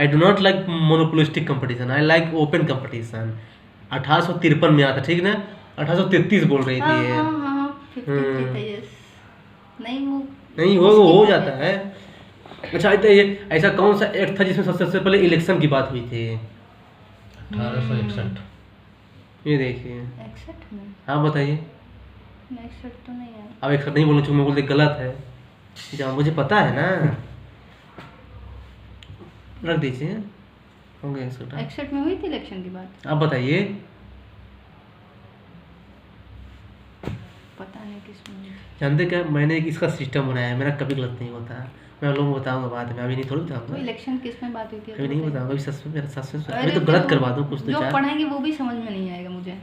I do not like monopolistic competition, I like open competition. 1853 में आता, ठीक ना? 1833 बोल रही थी ये। नहीं हो जाता है। अच्छा तो ये ऐसा कौन सा एक्ट था जिसमें सबसे पहले इलेक्शन की बात हुई थी? 1861। ये देखिए। 61 में? हाँ बताइए। 61 तो नहीं है। अब 61 नहीं बोलना चाहिए, मैं बोलते गलत है, जहाँ मुझे पता है ना। रख दीजिए, हो गया 61 में हुई थी इलेक्शन की बात? आप बताइए। पता नहीं किसमें हुई थी। जानते क्या, मैंने एक इसका सिस्टम बनाया है, मेरा कभी गलत नहीं होता। मैं लोगों को बताऊंगा बाद में, अभी नहीं, थोड़ी तो बताऊंगा। इलेक्शन किस में बात हुई थी? अभी नहीं बताऊंगा, अभी सस्पेंस, मेरा सस्पेंस, अरे अभी तो गलत करवा दूँ कुछ तो जो चार, पढ़ाएंगे वो भी समझ में नहीं आएगा मुझे,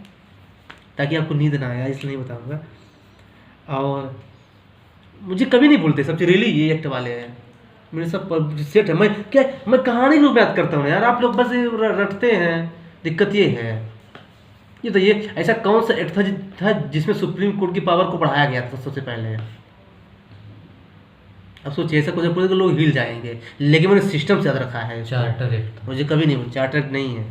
ताकि आपको नींद ना आए, इसलिए नहीं बताऊंगा। और मुझे कभी नहीं बोलते सबसे, रियली ये एक्ट वाले हैं मेरे सब सेट है। मैं कहानी लोग बात करता हूँ यार, आप लोग बस रटते हैं, दिक्कत ये है। ये तो ये ऐसा कौन सा एक्ट था जिसमें सुप्रीम कोर्ट की पावर को बढ़ाया गया था सबसे पहले? अब सोचिए, ऐसा कुछ पूरे तो लोग हिल जाएंगे, लेकिन मैंने सिस्टम से याद रखा है। Charter act. मुझे कभी नहीं, चार्टर एक्ट नहीं है।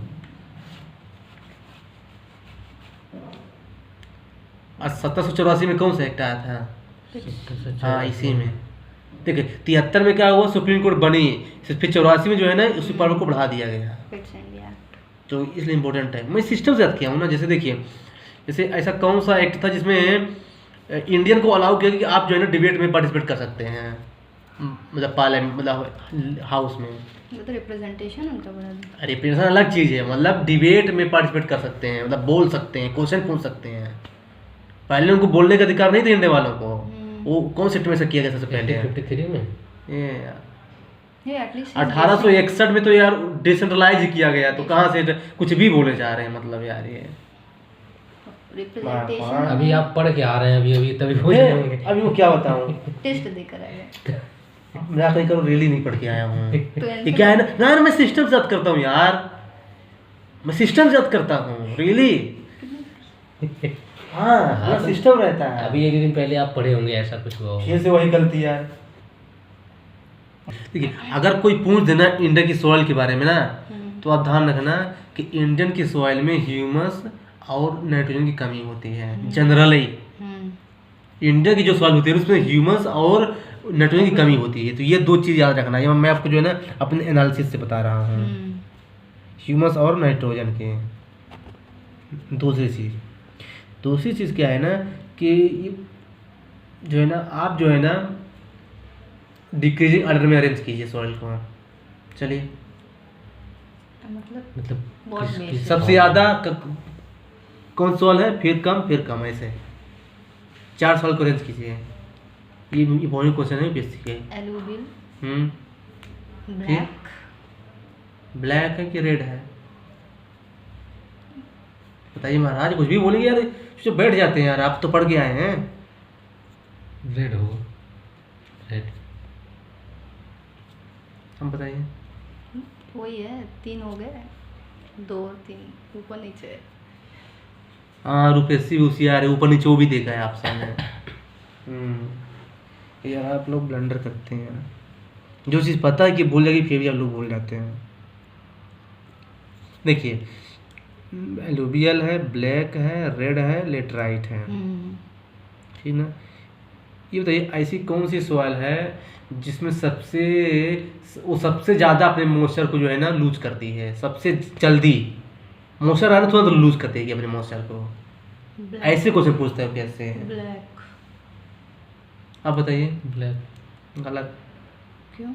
1784 में कौन सा एक्ट आया था? हाँ इसी में। देखिए 73 में क्या हुआ, सुप्रीम कोर्ट बनी, फिर 84 में जो है ना उसी पावर को बढ़ा दिया गया, तो इसलिए इम्पोर्टेंट है। मैं सिस्टम से याद किया हूँ ना। जैसे देखिए, जैसे ऐसा कौन सा एक्ट था जिसमें इंडियन को अलाउ किया कि आप जो है ना डिबेट में पार्टिसिपेट कर सकते हैं, मतलब पार्लियामेंट, मतलब हाउस में, मतलब रिप्रेजेंटेशन उनका बड़ा। रिप्रेजेंटेशन अलग चीज़ है, मतलब डिबेट में पार्टिसिपेट कर सकते हैं, मतलब बोल सकते हैं, क्वेश्चन पूछ सकते हैं। पहले उनको बोलने का अधिकार नहीं था इंडिया वालों को। वो कौन से में से किया गया सबसे पहले? 53 में। ये एटलीस्ट 1861 में तो यार डिसेंट्रलाइज किया गया, तो कहाँ से कुछ भी बोले जा रहे हैं, मतलब यार ये रिप्रेजेंटेशन। अभी आप पढ़ के आ रहे हैं, अभी तभी हो जाएंगे। अभी वो क्या बताऊँ, टेस्ट देकर आए। मैं कहीं करो रियली नहीं पढ़ के आया हूँ। तो ये क्या है ना मैं सिस्टम से याद करता हूँ यार, मैं सिस्टम से याद करता हूँ रियली। हाँ सिस्टम रहता है। अभी एक दिन पहले आप पढ़े होंगे, ऐसा कुछ हुआ होगा। फिर से वही गलती यार। देखिए अगर कोई पूछ देना इंडिया की सॉइल के बारे में ना, तो आप ध्यान रखना कि इंडियन की सॉइल में ह्यूमस और नाइट्रोजन की कमी होती है जनरली। इंडिया की जो सॉइल होती है उसमें ह्यूमस और नाइट्रोजन की कमी होती है, तो ये दो चीज़ याद रखना है। मैं आपको जो है ना अपने एनालिसिस से बता रहा हूँ, ह्यूमस और नाइट्रोजन के। दूसरी चीज़ क्या है ना कि जो है ना आप जो है ना डिक्रीजिंग ऑर्डर में अरेंज कीजिए सॉइल को। चलिए मतलब सबसे ज़्यादा कौन सॉइल है, फिर कम, ऐसे 4 सॉइल को अरेंज कीजिए। ये बहुत क्वेश्चन है बेसिक के। एलुवियल, ब्लैक है कि रेड है? बताइए महाराज, कुछ भी बोलेंगे यार, जो बैठ जाते हैं यार। आप तो पढ़ के आए हैं। रेड हो, रेड। हम बताइए। वही है, 3 हो गए, 2 और 3 ऊपर नीचे। हाँ रूपेशी होशियार है, ऊपर नीचे वो भी देखा है आपसे यार। आप लोग ब्लंडर करते हैं यार, जो चीज़ पता है कि भूल जाएगी फिर भी आप लोग भूल जाते हैं। देखिए एलुवियल है, ब्लैक है, रेड है, लेटराइट है, ठीक ना? ये बताइए ऐसी कौन सी सॉइल है जिसमें सबसे ज़्यादा अपने मॉइस्चर को जो है ना लूज करती है, सबसे जल्दी मॉइस्चर आ रहा है थोड़ा तो लूज करती है अपने मॉइस्चर को। ऐसे क्वेश्चन पूछते हैं कैसे? ब्लैक। आप बताइए। ब्लैक। गलत। क्यों?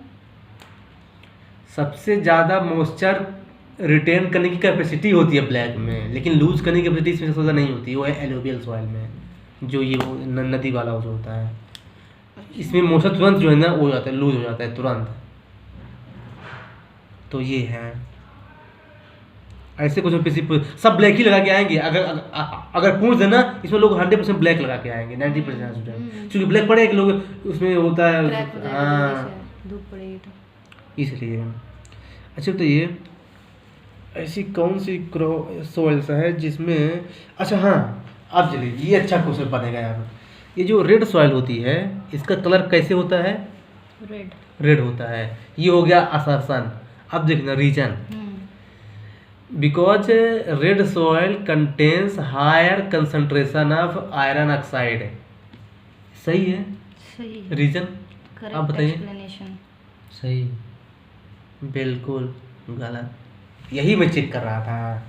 सबसे ज़्यादा मॉइस्चर रिटेन करने की कैपेसिटी होती है ब्लैक में, लेकिन लूज करने की कैपेसिटी इसमें सबसे ज़्यादा नहीं होती, वो है एलुवियल सॉइल में, जो ये नदी वाला जो होता है। इसमें मॉइस्चर तुरंत जो है ना वो हो जाता है, लूज हो जाता है तुरंत। तो ये है ऐसे कुछ सब ब्लैक ही लगा के आएंगे। अगर पूछ देना इसमें लोग 100% ब्लैक लगा के आएंगे, 90% स्टूडेंट, क्योंकि ब्लैक पड़े कि लोग उसमें होता है। हाँ धूप पड़ेगी तो इसलिए। अच्छा तो ये ऐसी कौन सी सॉइल्स है जिसमें, अच्छा हाँ अब चलिए ये अच्छा क्वेश्चन बनेगा यार। ये जो रेड सॉइल होती है इसका कलर कैसे होता है? रेड होता है। ये हो गया असर्शन। अब देखना reason, because red soil contains higher concentration of iron oxide. सही है? सही। रीजन आप बताइए। एक्सप्लेनेशन सही। बिल्कुल गलत। यही मैं चेक कर रहा था,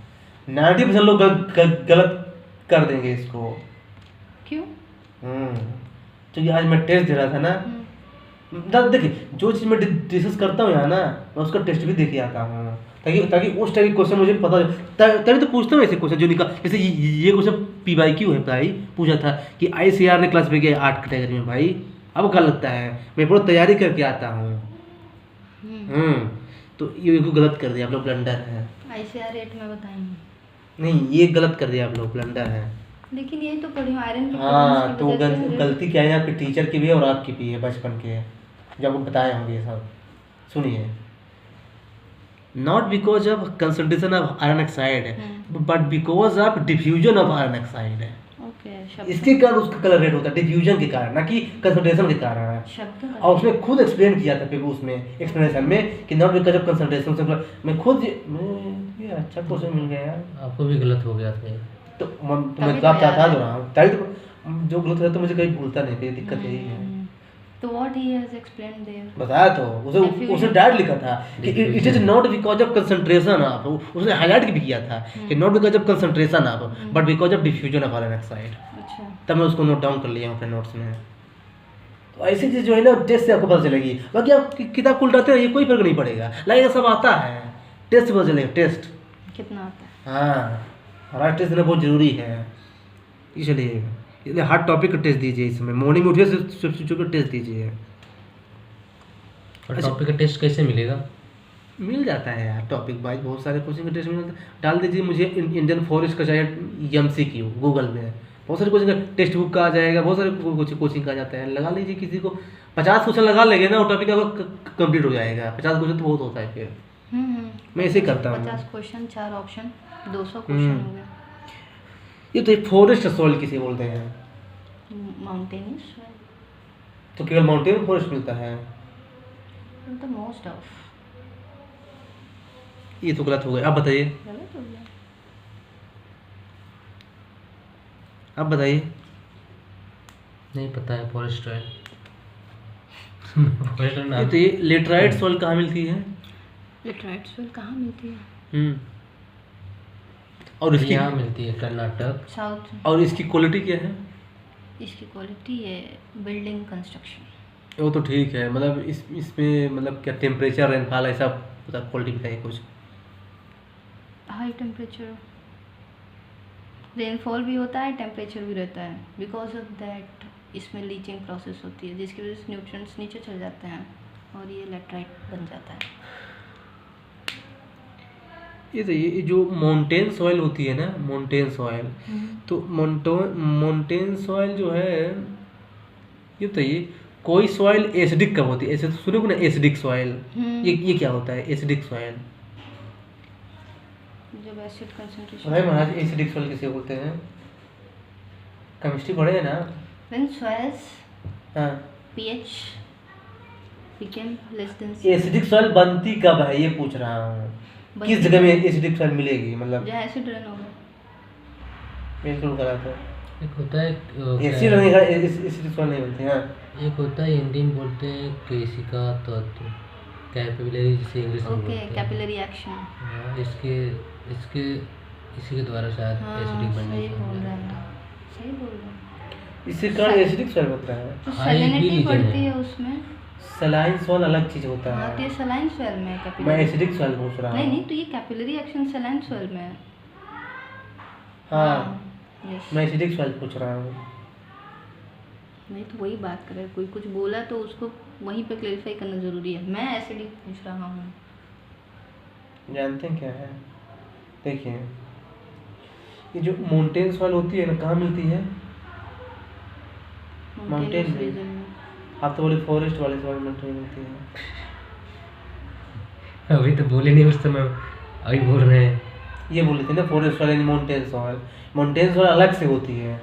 90% लोग गलत कर देंगे इसको। क्यों? क्योंकि आज मैं टेस्ट दे रहा था ना, देखिए जो चीज़ मैं डिस्कस करता हूँ यहाँ ना, मैं उसका टेस्ट भी दे के आता हूँ, ताकि उस टाइप के क्वेश्चन मुझे पता हो, तभी तो पूछता हूँ ऐसे क्वेश्चन जो निकाल। जैसे ये क्वेश्चन PYQ है भाई, पूछा था कि ICAR ने क्लासिफाई किया 8 कैटेगरी में भाई। अब क्या लगता है मैं पूरा तैयारी करके आता हूँ। तो ये को गलत कर दिया आप लोग, ब्लंडर है। ICAR 8 में बताएंगे। नहीं, ये गलत कर दिया आप लोग, ब्लंडर है। लेकिन ये तो पढ़ी आयरन की हाँ, तो वजह से गलती क्या है, आपके टीचर की भी है और आपकी भी है, बचपन के, जब वो बताए होंगे ये सब। सुनिए, not because of concentration of iron oxide but because of diffusion of iron oxide है। ओके, इसके कारण उसका कलर रेड होता है, डिफ्यूजन के कारण, ना कि कंसंट्रेशन के कारण है। शब्द और उसने खुद एक्सप्लेन किया था पेपर उसमें, एक्सप्लेनेशन में, कि नॉट बिकॉज ऑफ कंसंट्रेशन से। मैं खुद ये अच्छा क्वेश्चन मिल गया यार। आपको भी गलत हो गया था। तो मैं तो आपका था रहा हूँ, तभी तो जो गलत है तो मुझे कहीं भूलता नहीं, कोई दिक्कत यही है। तो what he has explained there, बताया तो उसने डायरेक्ट लिखा था कि it is not because of concentration of, उसने हाईलाइट भी किया था कि not because of concentration of but because of diffusion of iron oxide. अच्छा, तब मैं उसको नोट डाउन कर लिया अपने नोट्स में। तो ऐसी चीज जो है ना, टेस्ट से आपको पता चलेगी। बाकी आप किताब को उल्टाते रहिए, कोई फर्क नहीं पड़ेगा, लगेगा सब आता है, टेस्ट से पता चलेगा। टेस्ट कितना आता है? हाँ, हमारा टेस्ट देना बहुत जरूरी है, इसलिए हर टॉपिक का टेस्ट दीजिए। इसमें मॉर्निंग में उठिए, सबसे टेस्ट दीजिए। और टॉपिक का टेस्ट कैसे मिलेगा? मिल जाता है यार, टॉपिक वाइज बहुत सारे क्वेश्चन का टेस्ट मिल जाता है। डाल दीजिए मुझे इंडियन फॉरेस्ट का चाहिए MCQ, गूगल में बहुत सारे क्वेश्चन का टेक्स्ट बुक का आ जाएगा, बहुत सारे कोचिंग का आ जाता है। लगा लीजिए, किसी को 50 क्वेश्चन लगा लेंगे ना, वो टॉपिक आपका कंप्लीट हो जाएगा। 50 क्वेश्चन तो बहुत होता है फिर। मैं ऐसे करता हूँ। 50 क्वेश्चन, 4 ऑप्शन, 200 क्वेश्चन हो गए। ये तो फॉरेस्ट सॉइल किसे बोलते हैं? माउंटेनियस सॉइल, तो केवल माउंटेन फॉरेस्ट मिलता है। The most of. ये तो गलत हो गया, आप बताइए। गलत हो गया। आप बताइए। नहीं पता है, फॉरेस्ट सॉइल। फॉरेस्ट ये नाम। तो ये लेटराइट सॉइल कहाँ मिलती है? लेटराइट सॉइल कहाँ मिलती है? और इसकी यहाँ मिलती है कर्नाटक। साउथ। और इसकी क्वालिटी क्या है? इसकी क्वालिटी है बिल्डिंग कंस्ट्रक्शन। वो तो ठीक है, मतलब इसमें मतलब क्या टेम्परेचर, रेनफॉल, ऐसा क्वालिटी बताइए कुछ। हाई टेम्परेचर, रेनफॉल भी होता है, टेम्परेचर भी रहता है। बिकॉज ऑफ दैट इसमें लीचिंग प्रोसेस होती है, जिसकी वजह से न्यूट्रिएंट्स नीचे चले जाते हैं और ये लेटराइट बन जाता है। ये जो माउंटेन सॉइल होती है ना, माउंटेन सॉइल, तो माउंटेन सॉइल जो है, ये बताइए कोई सॉइल एसिडिक कब होती है? ऐसे तो सुने को ना, एसिडिक सॉइल। ये क्या होता है एसिडिक सॉइल? जब एसिड कंसंट्रेशन। भाई महाराज, एसिडिक सॉइल किसे बोलते हैं? केमिस्ट्री पढ़े हैं ना? व्हेन सॉइल्स हाँ, pH became less than acidic soil बनती कब है ये पूछ रहा हूँ। किस जगह में एसिडिक सॉइल मिलेगी? मतलब जहाँ एसिड रन होगा। बिल्कुल गलत है। एक होता है एसिड रहने का एसिडिक सॉइल नहीं बनती। हाँ, एक होता है हिंदी में बोलते हैं केशिका तत्व, कैपिलरी, जिसे इंग्लिश में ओके, बोलते हैं। Capillary action. हाँ, इसके इसी के द्वारा शायद एसिडिक बनने सही से बोल हो रहा जाता है, सही बोल रहा है। इससे कारण एसिडिक सॉइल बनता है। तो हाँ, ये भी सैलिनिटी रीजन बढ़ती है। है उसमें। सलाइन सॉइल अलग चीज होता हाँ, तो है। ये सलाइन सॉइल में है मैं कैपिलरी। एसिडिक सॉइल पूछ रहा नहीं हूँ। नहीं, तो ये कैपिलरी एक्शन सलाइन सॉइल में है। हाँ, यस। मैं एसिडिक सॉइल पूछ रहा हूँ। नहीं तो वही बात करें, कोई कुछ बोला तो उसको वहीं पे क्लेरिफाई करना ज़रूरी है। मैं एसिडिक पूछ रहा हूँ। जानते हैं क्या है? देखिए, ये जो माउंटेन सॉइल होती है ना, कहाँ मिलती है? माउंटेन में। रीजन में। आप तो बोले फॉरेस्ट वाले सॉइल में मिलती है। अभी तो बोले नहीं उस समय, अभी बोल रहे हैं। ये बोले थे ना, फॉरेस्ट सॉइल यानी माउंटेन सॉइल। माउंटेन सॉइल अलग से होती है।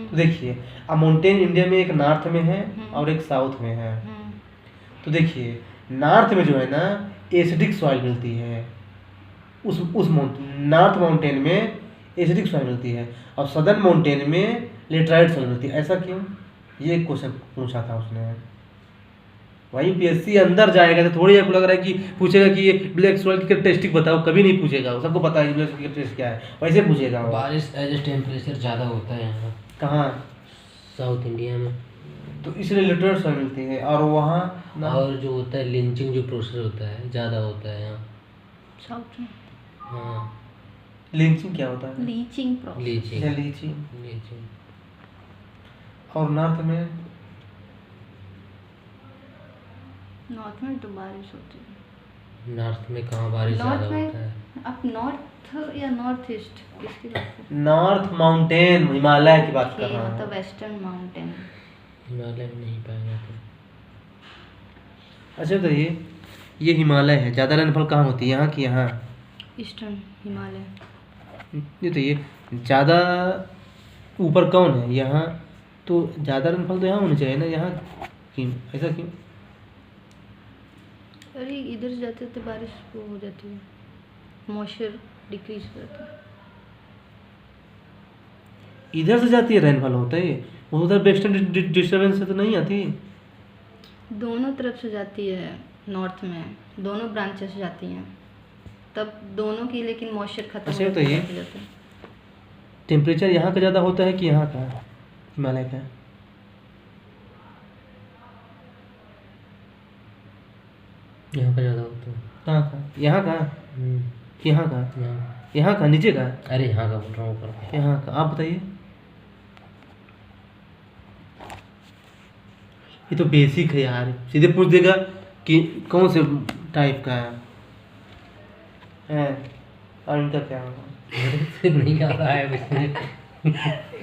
तो देखिए, अब माउंटेन इंडिया में एक नॉर्थ में है और एक साउथ में है। तो देखिए, नॉर्थ में जो है ना, एसिडिक सॉइल मिलती है, उस नॉर्थ माउंटेन में एसिडिक सॉइल मिलती है और सदर्न माउंटेन में लेटराइट सॉइल मिलती है। ऐसा क्यों? ये क्वेश्चन पूछा था उसने। वही यूपीएससी अंदर जाएगा तो थोड़ी आपको लग रहा है कि पूछेगा कि ये ब्लैक सॉइल की कैरेक्टरिस्टिक बताओ, कभी नहीं पूछेगा। सबको पता है ब्लैक सॉइल की कैरेक्टरिस्टिक क्या है, वैसे पूछेगा वो। बारिश एज टेम्परेचर ज़्यादा होता है यहाँ कहाँ? साउथ इंडिया में, तो इसलिए लेटराइट सॉइल मिलती है। और वहाँ और जो होता है लिंचिंग जो प्रोसेस होता है ज़्यादा होता है यहाँ। साउथ में हाँ, लिंचिंग क्या होता है? Leaching process. Leaching leaching. Leaching. और नॉर्थ में? नॉर्थ में तो बारिश होती है। नॉर्थ में कहाँ बारिश ज़्यादा नॉर्थ होता है? में आप नॉर्थ या नॉर्थ ईस्ट किसकी बात कर नॉर्थ माउंटेन, हिमालय की बात कर रहे रहा हैं? हूँ। मतलब वेस्टर्न माउंटेन। हिमालय में नहीं पाएंगे तो। अच्छा तो ये हिमालय है, ज़्यादा रेनफॉल कहाँ होती है, यहाँ की यहाँ? ईस्टर्न हिमालय। ये तो ये ज़्यादा ऊपर कौन है यहाँ? तो ज़्यादा रेनफॉल तो यहाँ होनी चाहिए ना, यहाँ क्यों? ऐसा क्यों? अरे इधर से जाते तो बारिश वो हो जाती है, मॉइस्चर डिक्रीज हो जाता है। इधर से जाती है रेनफॉल होता है, वो उधर वेस्टर्न डिस्टर्बेंस से तो नहीं आती। दोनों तरफ से जाती है, नॉर्थ में दोनों ब्रांचेस जाती हैं, तब दोनों की लेकिन मॉइस्चर खत्म अच्छा, हो तो ये जाता है। टेम्परेचर यहाँ का ज़्यादा होता है कि यहाँ का, हिमालय का? यहाँ का ज़्यादा होता है। कहाँ का? यहाँ का? यहाँ का? यहाँ। यहाँ का नीचे का? अरे यहाँ का बोल रहा हूँ, ऊपर का। यहाँ का। आप बताइए। ये तो बेसिक है यार, सीधे पूछ देगा कि कौन से टाइप का है और इनका क्या होगा। नहीं आ रहा है इसमें।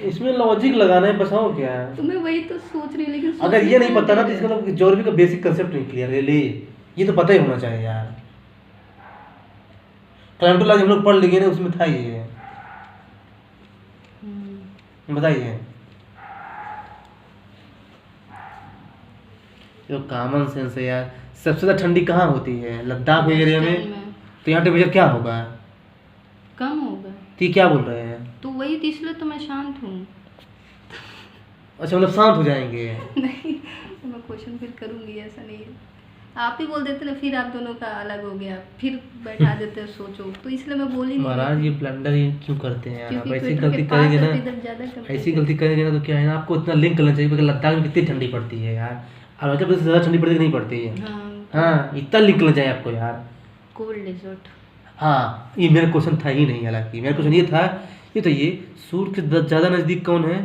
इसमें लॉजिक लगाना है बस, और क्या है। तो मैं वही तो सोच रही हूँ, लेकिन अगर ये नहीं पता ना तो इसका मतलब ज्योग्राफी का बेसिक कंसेप्ट नहीं क्लियर है। ले ये तो पता ही होना चाहिए यार। क्लाइमेटोलॉजी हम लोग पढ़ लिए ना, उसमें था ये। बताइए। जो कॉमन सेंस है यार। सबसे ज़्यादा ठंडी कहाँ होती है? लद्दाख एरिया में। तो यहाँ टेम्परेचर क्या होगा? कम होगा। तो ये क्या बोल रहे हैं? तो वही तो, इसलिए तो मैं शांत हूँ। अच्छा मतलब शांत हो जाएंगे? नहीं, तो मैं क्वेश्चन फिर करूँगी, ऐसा नहीं है। आप ही बोल देते ना, फिर आप दोनों का अलग हो गया, फिर बैठा देते सोचो, तो इसलिए मैं बोली नहीं। महाराज ये ब्लंडर ये क्यों करते हैं यार? क्योंकि आप ऐसी इक्वेटर गलती के पास करेंगे है, तो इधर ना, ज़्यादा ऐसी टेम्परेचर। गलती करेंगे ना तो क्या है ना, आपको इतना लिंक करना चाहिए कि लद्दाख में कितनी ठंडी पड़ती है यार, अरुणाचल प्रदेश से ज़्यादा ठंडी पड़ती नहीं पड़ती है। हाँ इतना लिंक करना चाहिए आपको यार। Cold desert. हाँ ये मेरा क्वेश्चन था ही नहीं, हालांकि मेरा क्वेश्चन ये था, ये तो ये सूर्य के ज़्यादा नज़दीक कौन है?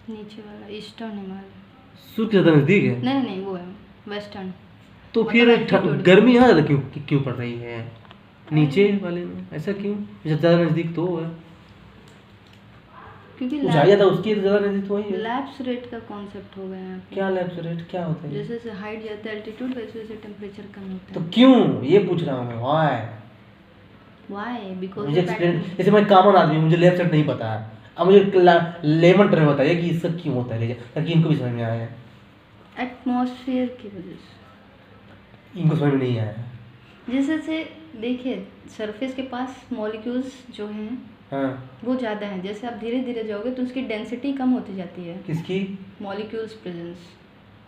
नीचे वाला ईस्टर्न हिमालय। सूर्य के ज़्यादा नज़दीक है? नहीं नहीं, वो है वेस्टर्न। तो फिर गर्मी यहाँ ज़्यादा क्यों पड़ रही है नीचे वाले में? ऐसा क्यों? ज़्यादा नज़दीक तो है, क्योंकि ऊंचाई ज़्यादा उसकी ज़्यादा नज़दीक तो वही है। लैप्स रेट का कॉन्सेप्ट हो गया यहाँ पे। क्या लैप्स रेट क्या होता है? जैसे जैसे हाइट जाता है एल्टीट्यूड, वैसे वैसे टेम्परेचर कम होता तो है। क्यों ये पूछ रहा हूँ मैं, व्हाई? वाई? बिकॉज मुझे एक्सप्लेन, जैसे मैं कॉमन आदमी हूँ, मुझे लेफ्ट साइड नहीं पता है, अब मुझे लेमन टर्म बताइए कि इसका क्यों होता है, ताकि इनको भी समझ में आए। एटमॉस्फेयर की वजह से। इनको समझ में नहीं आया। जैसे से देखिए, सरफेस के पास मॉलिक्यूल्स जो हैं हाँ वो ज़्यादा हैं, जैसे आप धीरे धीरे जाओगे तो उसकी डेंसिटी कम होती जाती है। किसकी? Molecules presence.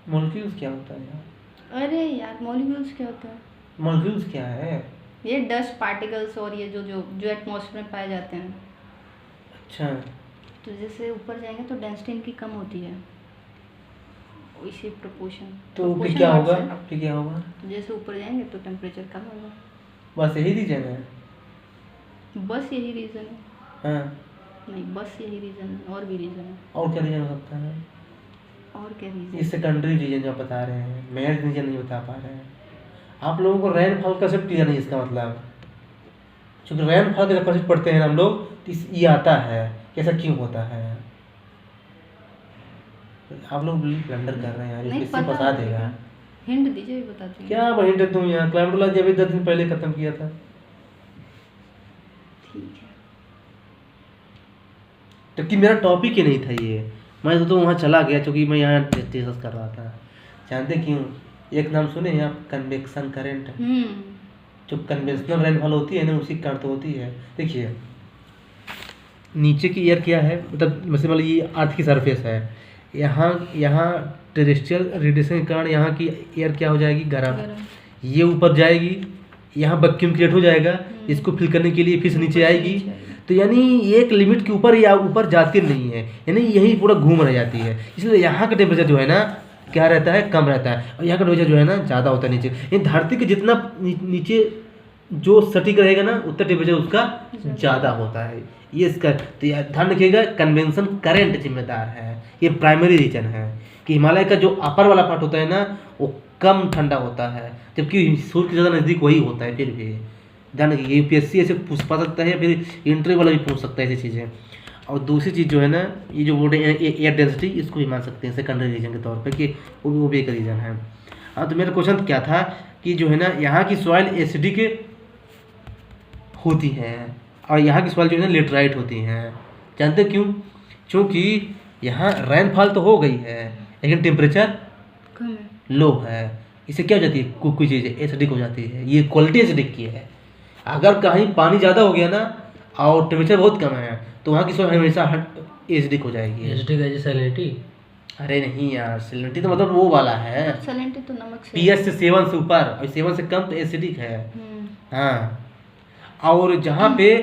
मॉलिक्यूल्स क्या होता है यार? अरे यार, मॉलिक्यूल्स क्या होता है? मॉलिक्यूल्स क्या है? ये डस्ट पार्टिकल्स और ये जो जो जो एटमॉस्फेयर में पाए जाते हैं। अच्छा तो जैसे ऊपर जाएंगे तो डेंसिटी इनकी कम होती है, इसी प्रोपोर्शन। तो फिर क्या होगा? फिर क्या होगा? तो जैसे ऊपर जाएंगे तो टेम्परेचर कम होगा। बस यही रीजन है? बस यही रीज़न है? हाँ नहीं, बस यही रीज़न है, और भी रीज़न है। और क्या रीजन हो सकता है? और क्या रीज़न? ये सेकेंडरी रीजन जो आप बता रहे हैं, मेन रीजन नहीं बता पा रहे हैं आप लोगों को। रेनफॉल का सब क्लियर नहीं, इसका मतलब चूँकि रेनफॉल का जब कंसेप्ट पढ़ते हैं हम लोग तो ये आता है कि ऐसा क्यों होता है। आप लोग ब्लंडर कर रहे हैं यार, नहीं इससे बता देगा। हिंट दीजिए, बताते हैं। क्या हिंट है तुम यार? क्लाइमेटोलॉजी अभी 10 दिन पहले खत्म किया था। ठीक है। जबकि मेरा टॉपिक ही नहीं था ये, मैं तो वहाँ चला गया क्योंकि मैं यहाँ डिस्कस कर रहा था। जानते क्यों? एक नाम सुने हैं आप, कन्वेक्शन करंट? जो कन्वेंशनल रेनफॉल होती है ना उसी के कारण तो होती है। देखिए नीचे की एयर क्या है, मतलब मान लीजिए ये अर्थ की सरफेस है, यहाँ टेरेस्ट्रियल रेडिएशन के कारण यहाँ की एयर क्या हो जाएगी, गर्म। ये ऊपर जाएगी, यहाँ वैक्यूम क्रिएट हो जाएगा, इसको फिल करने के लिए फिर से नीचे आएगी। तो यानी एक लिमिट के ऊपर या ऊपर जाती नहीं है, यानी यही पूरा घूम रह जाती है। इसलिए यहाँ का टेम्परेचर जो है ना क्या रहता है, कम रहता है, और यहाँ का टेम्परेचर जो है ना ज़्यादा होता है नीचे। ये धरती के जितना नीचे जो सटीक रहेगा ना उतना टेम्परेचर उसका ज़्यादा होता है। ये इसका तो ध्यान रखिएगा, कन्वेंशन करंट जिम्मेदार है, ये प्राइमरी रीजन है कि हिमालय का जो अपर वाला पार्ट होता है ना वो कम ठंडा होता है, जबकि सूर्य के ज़्यादा नज़दीक वही होता है। फिर भी ध्यान रखिए, यूपीएससी ऐसे पूछ पा सकता है, फिर इंटरव्यू वाला भी पूछ सकता है ऐसी चीज़ें। और दूसरी चीज़ जो है ना, ये जो बोल रहे हैं एयर डेंसिटी, इसको भी मान सकते हैं सेकेंडरी रीजन के तौर पे कि वो भी एक रीजन है। हाँ, तो मेरा क्वेश्चन क्या था कि जो है ना यहाँ की सॉइल एसिडिक होती है और यहाँ की सॉइल जो है ना लेटराइट होती हैं। जानते क्यों? क्योंकि यहाँ रेनफॉल तो हो गई है लेकिन टेम्परेचर लो है, इससे क्या हो जाती है, कोई चीज़ें एसिडिक हो जाती है। ये क्वालिटी एसिडिक की है। अगर कहीं पानी ज़्यादा हो गया ना और टेम्परेचर बहुत कम है तो वहाँ की सॉइल हमेशा एसिडिक हो जाएगी। एसिडिक है सैलिनिटी? अरे नहीं यार, सैलिनिटी तो मतलब वो वाला है, सैलिनिटी तो नमक से, पीएच से 7 से ऊपर और 7 से कम तो एसिडिक है। हाँ, और जहाँ पे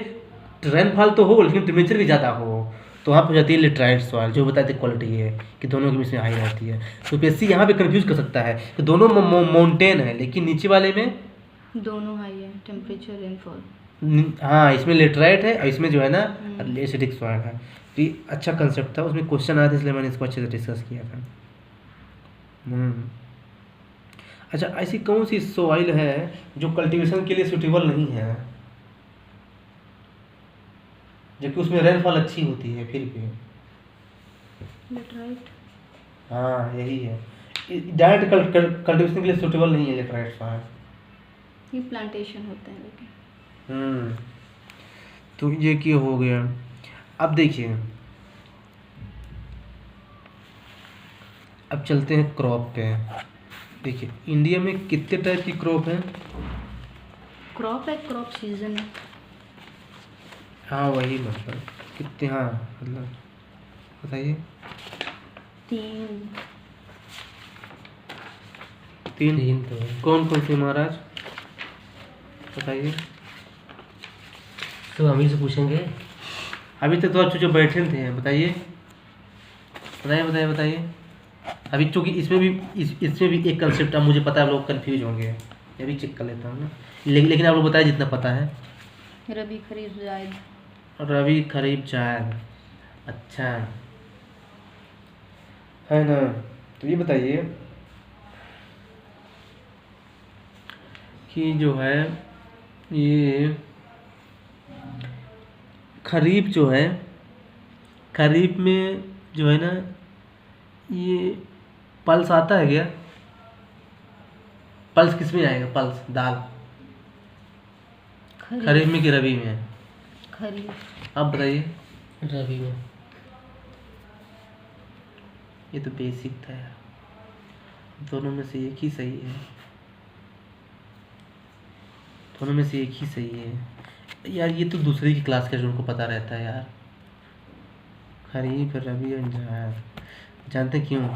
रेनफॉल तो हो लेकिन टेम्परेचर भी ज़्यादा हो तो वहाँ पर जाती है लेटराइट सॉइल, जो बताते क्वालिटी है कि दोनों की मिश्रण हाई रहती है। तो पीएससी यहाँ पे कंफ्यूज कर सकता है कि दोनों माउंटेन है लेकिन नीचे वाले में दोनों हाई है टेम्परेचर रेनफॉल। हाँ, इसमें लेटराइट है और इसमें जो है ना एसिडिक सॉइल है। तो ये अच्छा कंसेप्ट था, उसमें क्वेश्चन आया था इसलिए मैंने इसको अच्छे से डिस्कस किया था। अच्छा, ऐसी कौन सी सॉइल है जो कल्टीवेशन के लिए सूटेबल नहीं है जबकि उसमें रेनफॉल अच्छी होती है फिर भी? लेटराइट। हाँ, यही है, डायरेक्ट कल्टीवेशन के लिए सूटेबल नहीं है लेटराइट सॉइल। ये प्लांटेशन होते हैं लेकिन। तो ये क्या हो गया। अब देखिए, अब चलते हैं क्रॉप पे। देखिए इंडिया में कितने टाइप की क्रॉप है? क्रॉप है, क्रॉप सीजन है। हाँ वही, मतलब कितने, हाँ मतलब बताइए। 3 तो कौन कौन से महाराज बताइए? तो हम ही से पूछेंगे। अभी तक तो आप जो बैठे थे, बताइए बताइए। अभी चूँकि इसमें भी एक कंसेप्ट है, मुझे पता है आप लोग कंफ्यूज होंगे, मैं भी चेक कर लेता हूँ ना, लेकिन आप लोग बताइए जितना पता है। रबी खरीफ जायद। रबी खरीफ जायद, अच्छा है ना। तो ये बताइए कि जो है ये खरीफ जो है, खरीफ में जो है ना ये पल्स आता है क्या? पल्स किस में आएगा? पल्स दाल खरीफ में कि रबी में? खरीफ। आप बताइए। रबी में। ये तो बेसिक था यार, दोनों में से एक ही सही है, दोनों में से एक ही सही है यार। ये तो दूसरे की क्लास का जो उनको पता रहता है यार। खरीफ, रबी और जायद, जानते क्यों?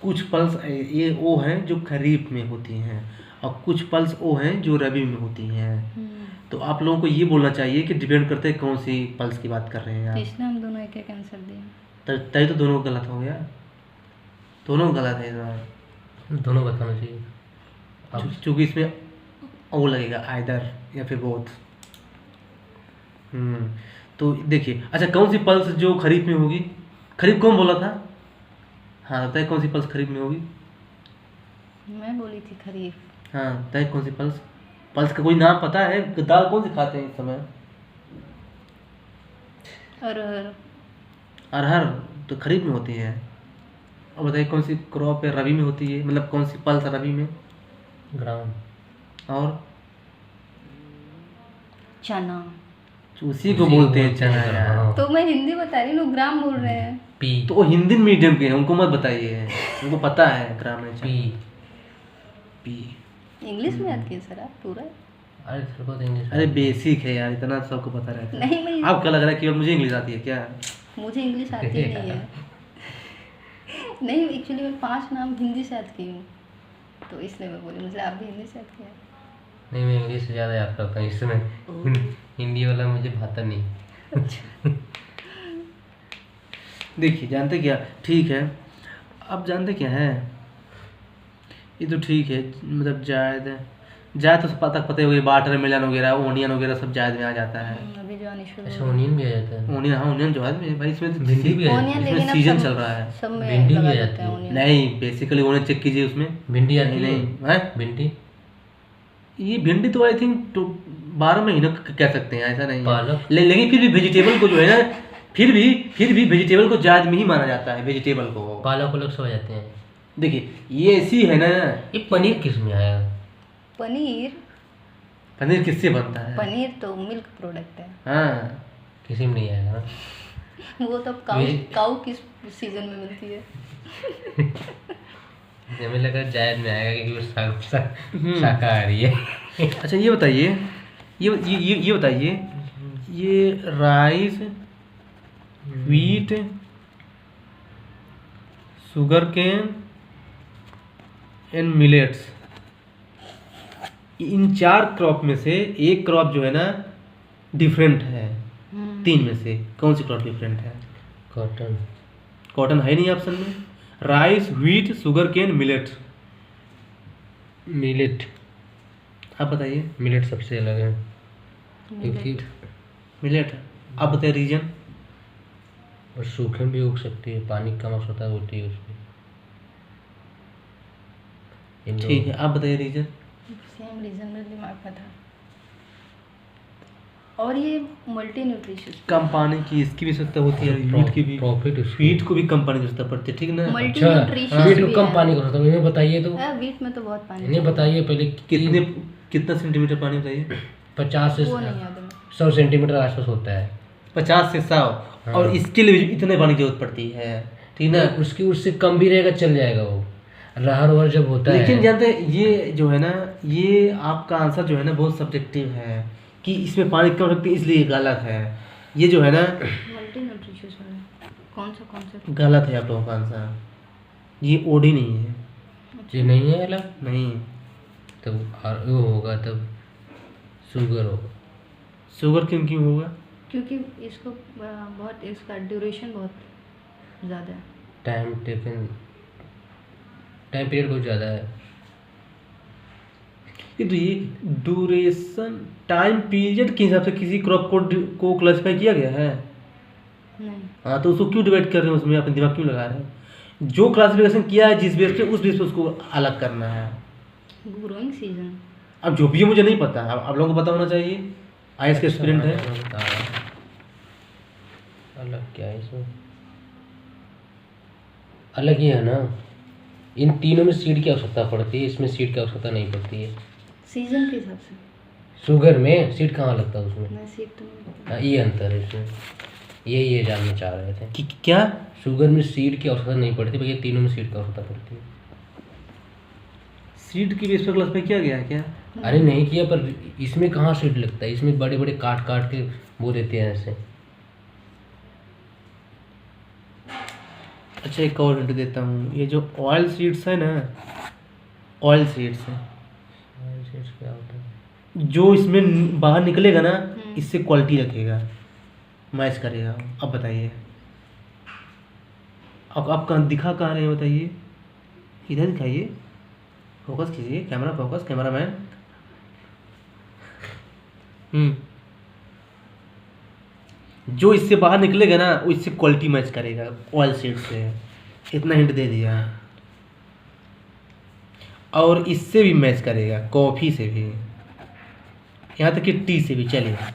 कुछ पल्स ये वो हैं जो खरीफ में होती हैं और कुछ पल्स वो हैं जो रबी में होती हैं। तो आप लोगों को ये बोलना चाहिए कि डिपेंड करते हैं कौन सी पल्स की बात कर रहे हैं आप। इसलिए हम दोनों एक एक आंसर दिए। तभी तो दोनों गलत हो गया, दोनों गलत है इस बार। दोनों बताना चाहिए क्योंकि इसमें ओ लगेगा, आइदर या फिर बोथ। तो देखिए, अच्छा कौन सी पल्स जो खरीफ में होगी? खरीफ कौन बोला था? हाँ बताइए, कौन सी पल्स खरीफ में होगी? मैं बोली थी खरीफ। हाँ बताइए कौन सी पल्स? पल्स का कोई नाम पता है? दाल कौन सी खाते हैं इस समय? अरहर। अरहर तो खरीफ में होती है। और बताइए कौन सी क्रॉप है रबी में होती है, मतलब कौन सी पल्स रबी में? ग्राम। और चना। उसी को बोलते हैं चना यार। तो मैं हिंदी बता रही हूँ, ग्राम बोल रहे हैं। पी। तो वो हिंदी मीडियम के हैं, उनको मत बताइए, उनको पता है ग्राम में पी। पी। इंग्लिश में याद किए सर आप पूरा? अरे सर को तो इंग्लिश अरे बेसिक है यार, इतना सबको पता रहता है। नहीं आपको क्या लग रहा है केवल मुझे इंग्लिश आती है क्या? मुझे इंग्लिश आती ही नहीं है। नहीं एक्चुअली मैं 5 नाम हिंदी से याद की हूँ, तो इसलिए मैं बोली मुझे आप भी हिंदी से याद किया। नहीं, मैं इंग्लिश से ज़्यादा याद करता हूँ, इसमें हिंदी वाला मुझे भाता नहीं। देखिए जानते क्या, ठीक है, अब जानते क्या है, ये तो ठीक है, मतलब जायद तो सब पता ही होगी, वाटरमेलन वगैरह, ओनियन वगैरह सब जायद में आ जाता है। अभी जो अनिश्चित अच्छा, ओनियन भी आ जाता है? ओनियन, हाँ ओनियन जायद में भाई, इसमें तो भिंडी भी आ जाती ओनियन, है? लेकिन इसमें अब सीजन सब चल रहा है। सब में भिंडी भी लगा आ देते जाती हैं है। ओनियन। नहीं, बेसिकली ओनियन चेक कीजिए उसमें। भिंडी आती है? नहीं है भिंडी ये भिंडी तो आई थिंक तो 12 महीनों कह सकते हैं, ऐसा नहीं है। पालक? लेकिन फिर भी वेजिटेबल को जो है ना, फिर भी वेजिटेबल को जायद में ही माना जाता है, वेजिटेबल को। पालक अलग से हो जाते हैं। देखिए ये ऐसी है ना, ये पनीर किस में आया? पनीर किससे बनता है? पनीर तो मिल्क प्रोडक्ट है। हाँ किसी में नहीं आएगा ना। वो तो काऊ किस सीजन में मिलती है? हमें लगा जायद में आएगा क्योंकि वो शाकाहारी है। अच्छा ये बताइए, ये बताइए, ये rice, wheat, sugar cane and millets, इन 4 क्रॉप में से एक क्रॉप जो है ना डिफरेंट है। 3 में से कौन सी क्रॉप डिफरेंट है? कॉटन। कॉटन है नहीं ऑप्शन में। Rice, wheat, sugar cane, millet. Millet. आप बताइए। मिलेट सबसे अलग है क्योंकि मिलेट, आप बताइए रीजन। और सूखे में भी उग सकती है, पानी कम आवश्यकता होती है उसमें। ठीक है, आप बताइए रीजन। सेम रीजन मेरे दिमाग में था। और ये मल्टी न्यूट्रिशियस कम पानी की इसकी भी आवश्यकता होती है, व्हीट की भी। प्रॉफिट व्हीट को भी कम पानी की आवश्यकता पड़ती है, ठीक ना? मल्टी अच्छा, न्यूट्रिशियस व्हीट को कम पानी का होता है, इन्हें बताइए तो। व्हीट में तो बहुत पानी इन्हें बताइए पहले कितना सेंटीमीटर पानी बताइए? 50 से वो नहीं याद है। 100 सेंटीमीटर आसपास होता है। 50 से 100। हाँ। और इसके लिए भी इतने पानी की जरूरत पड़ती है, ठीक ना? उसकी उससे कम भी रहेगा, चल जाएगा वो। रहर वहर जब होता है। लेकिन जानते हैं ये जो है ना, ये आपका आंसर जो है ना बहुत सब्जेक्टिव है कि इसमें पानी कम रखती है इसलिए गलत है। ये जो है ना मल्टी न्यूट्रिशियस वाला कौन सा गलत है आप लोगों का आंसर। ये ओडी नहीं है। ये नहीं है अलग, नहीं, तब वो होगा, तब शुगर होगा। शुगर क्यों होगा? क्योंकि इसको बहुत, इसका ड्यूरेशन बहुत ज़्यादा है। टाइम पीरियड बहुत ज़्यादा है। ये तो ये ड्यूरेशन टाइम पीरियड के हिसाब से किसी क्रॉप को क्लासिफाई किया गया है? नहीं। हाँ, तो उसको क्यों डिवाइड कर रहे हो, उसमें अपने दिमाग क्यों लगा रहे हो? जो क्लासिफिकेशन किया है जिस बेस पे, उस बेस पे उसको अलग करना है। Growing season. अब जो भी है मुझे नहीं पता, अब आप लोगों को पता होना चाहिए, आईएएस के एस्पिरेंट है। अलग क्या है इसमें? अलग ही है ना। इन तीनों में सीड की आवश्यकता पड़ती है, इसमें सीड की आवश्यकता नहीं पड़ती है। सीजन के हिसाब से शुगर में सीड कहाँ लगता है उसमें? मैं सीड तो नहीं पता। हाँ, ये अंतर है इसमें। ये जानना चाह रहे थे कि क्या शुगर में सीड की आवश्यकता नहीं पड़ती, भैया तीनों में सीड की आवश्यकता पड़ती है। सीड की बेस पर क्लासिफाई किया गया है क्या? अरे नहीं किया, पर इसमें कहाँ सीड लगता है? इसमें बड़े बड़े काट काट के बो देते हैं ऐसे। अच्छा एक और हिंट देता हूँ, ये जो ऑयल सीड्स है ना, ऑयल सीड्स है क्या होता है? जो इसमें बाहर निकलेगा ना, इससे क्वालिटी रखेगा, मैच करेगा। अब बताइए, अब आप कहाँ दिखा कहाँ रहे हैं बताइए, इधर दिखाइए, फोकस कीजिए, कैमरा फोकस, कैमरामैन। जो इससे बाहर निकलेगा ना, वो इससे क्वालिटी मैच करेगा ऑयल सीड से। इतना हिंट दे दिया। और इससे भी मैच करेगा, कॉफ़ी से भी, यहाँ तक कि टी से भी चलेगा।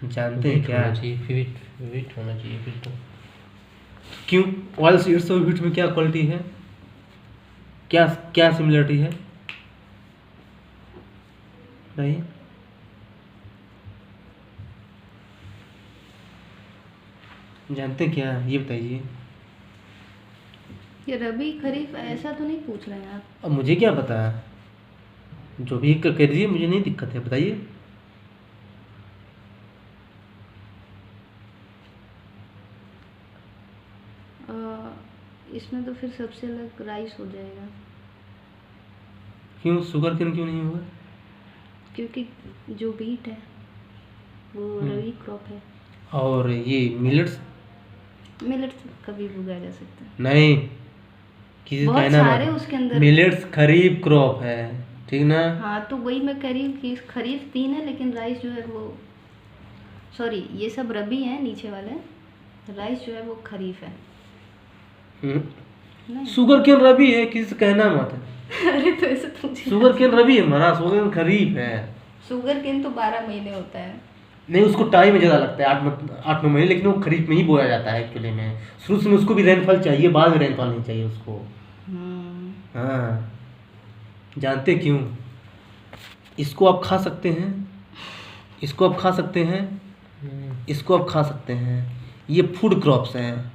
जानते हैं क्या? होना चाहिए, व्हीट होना चाहिए फिर तो। क्यों? ऑयल सीड्स और व्हीट में क्या क्वालिटी है, क्या क्या सिमिलरिटी है बताइए? जानते क्या, ये बताइए। ये रबी खरीफ ऐसा तो नहीं पूछ रहे हैं आप? अब मुझे क्या पता, जो भी कर दीजिए, मुझे नहीं दिक्कत है, बताइए। इसमें तो फिर सबसे अलग राइस हो जाएगा, क्यों शुगर केन क्यों नहीं होगा? क्योंकि जो बीट है वो रबी क्रॉप है। और ये मिलेट्स? मिलेट्स कभी भी उगाया जा सकता है। नहीं, किसी बहुत कहना सारे मत। उसके अंदर। मिलेट्स खरीफ क्रॉप है, ठीक ना? हाँ तो वही मैं कह रही हूँ कि खरीफ 3 है, लेकिन राइस जो है वो, सॉरी ये सब रबी है नीचे वाले, राइस जो है वो खरीफ है। नहीं शुगर केन रबी है, किसी से कहना मत। अरे तो ऐसे तो मुझे शुगर केन रबी है हमारा, शुगर केन खरीफ है। शुगर केन तो 12 महीने होता है। नहीं, उसको टाइम ज़्यादा लगता है, 8-9 महीने, लेकिन वो खरीफ में ही बोया जाता है एक्चुअली में। शुरू से उसको भी रेनफॉल चाहिए, बाद में रेनफॉल नहीं चाहिए उसको। हाँ, जानते क्यों? इसको आप खा सकते हैं, इसको आप खा सकते हैं, इसको आप खा सकते हैं। ये फूड क्रॉप्स हैं,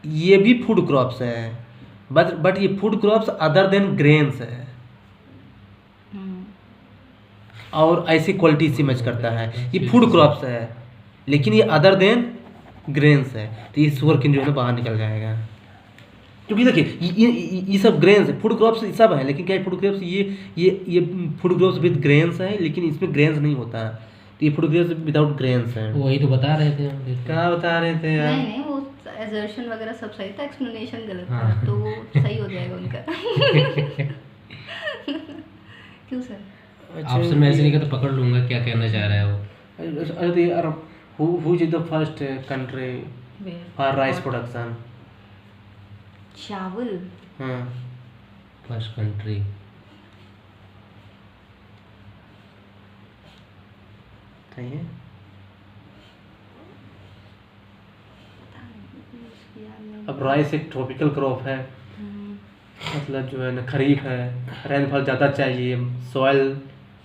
ये भी फूड क्रॉप्स हैं, बट ये food crops other than grains है, और ऐसी क्वालिटी से मैच करता है। ये फूड क्रॉप्स है, लेकिन ये अदर देन ग्रेन्स है, तो ये शुगर केन जो है ना बाहर निकल जाएगा। क्योंकि देखिए ये सब ग्रेन्स है, फूड क्रॉप्स सब है, लेकिन क्या है, फूड क्रॉप्स ये फूड क्रॉप्स विद ग्रेन्स है, लेकिन इसमें ग्रेन्स नहीं होता है, तो ये फूड क्रॉप्स विदाउट ग्रेन्स है। वही तो बता रहे थे हम। क्या बता रहे थे यार? नहीं नहीं, वो असर्शन वगैरह सब सही था, एक्सप्लेनेशन गलत था, हाँ। तो वो सही हो जाएगा उनका। क्यों सर? ऑप्शन में ऐसे नहीं तो पकड़ लूंगा क्या कहना चाह रहा है वो। अरे यार, who is the first country for rice production? चावल। हाँ, फर्स्ट कंट्री सही है। अब राइस एक ट्रॉपिकल क्रॉप है, मतलब जो है ना खरीफ है, रेनफॉल ज़्यादा चाहिए, सॉइल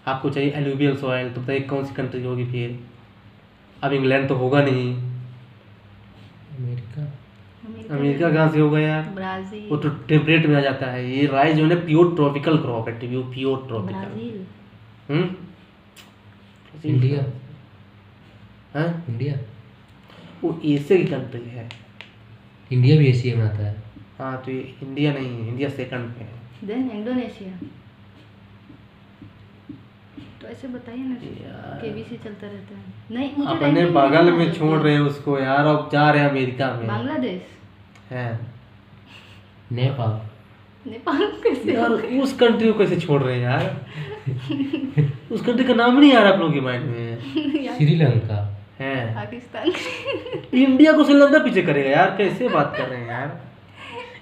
आपको चाहिए एलुवियल सॉइल, तो बताइए कौन सी कंट्री होगी फिर? अब इंग्लैंड तो होगा नहीं, अमेरिका। अमेरिका कहाँ से होगा यार? ब्राजील। वो तो टेम्परेट में आ जाता है। ये राइस जो है ना प्योर ट्रॉपिकल क्रॉप है, प्योर ट्रॉपिकल। ब्राजील। इंडिया। हाँ, इंडिया। वो एशिया की कंट्री है। इंडिया भी एशिया में आता है। हाँ, तो ये इंडिया नहीं है, इंडिया सेकंड पे है। Then Indonesia. तो ऐसे बताइए ना, केबीसी चलता रहता है। नहीं मुझे अपने ranking बगल नहीं में मालूम छोड़ है। रहे हैं उसको यार, अब जा रहे हैं अमेरिका में। बांग्लादेश। है नेपाल। नेपाल कैसे? यार, उस कंट्री को कैसे छोड़ रहे हैं यार? उस कंट्री का नाम नहीं आ रहा आप लोगों के माइंड में? यार, श्रीलंका। है। पाकिस्तान। इंडिया को श्रीलंका पीछे करेगा यार? कैसे बात कर रहे हैं यार?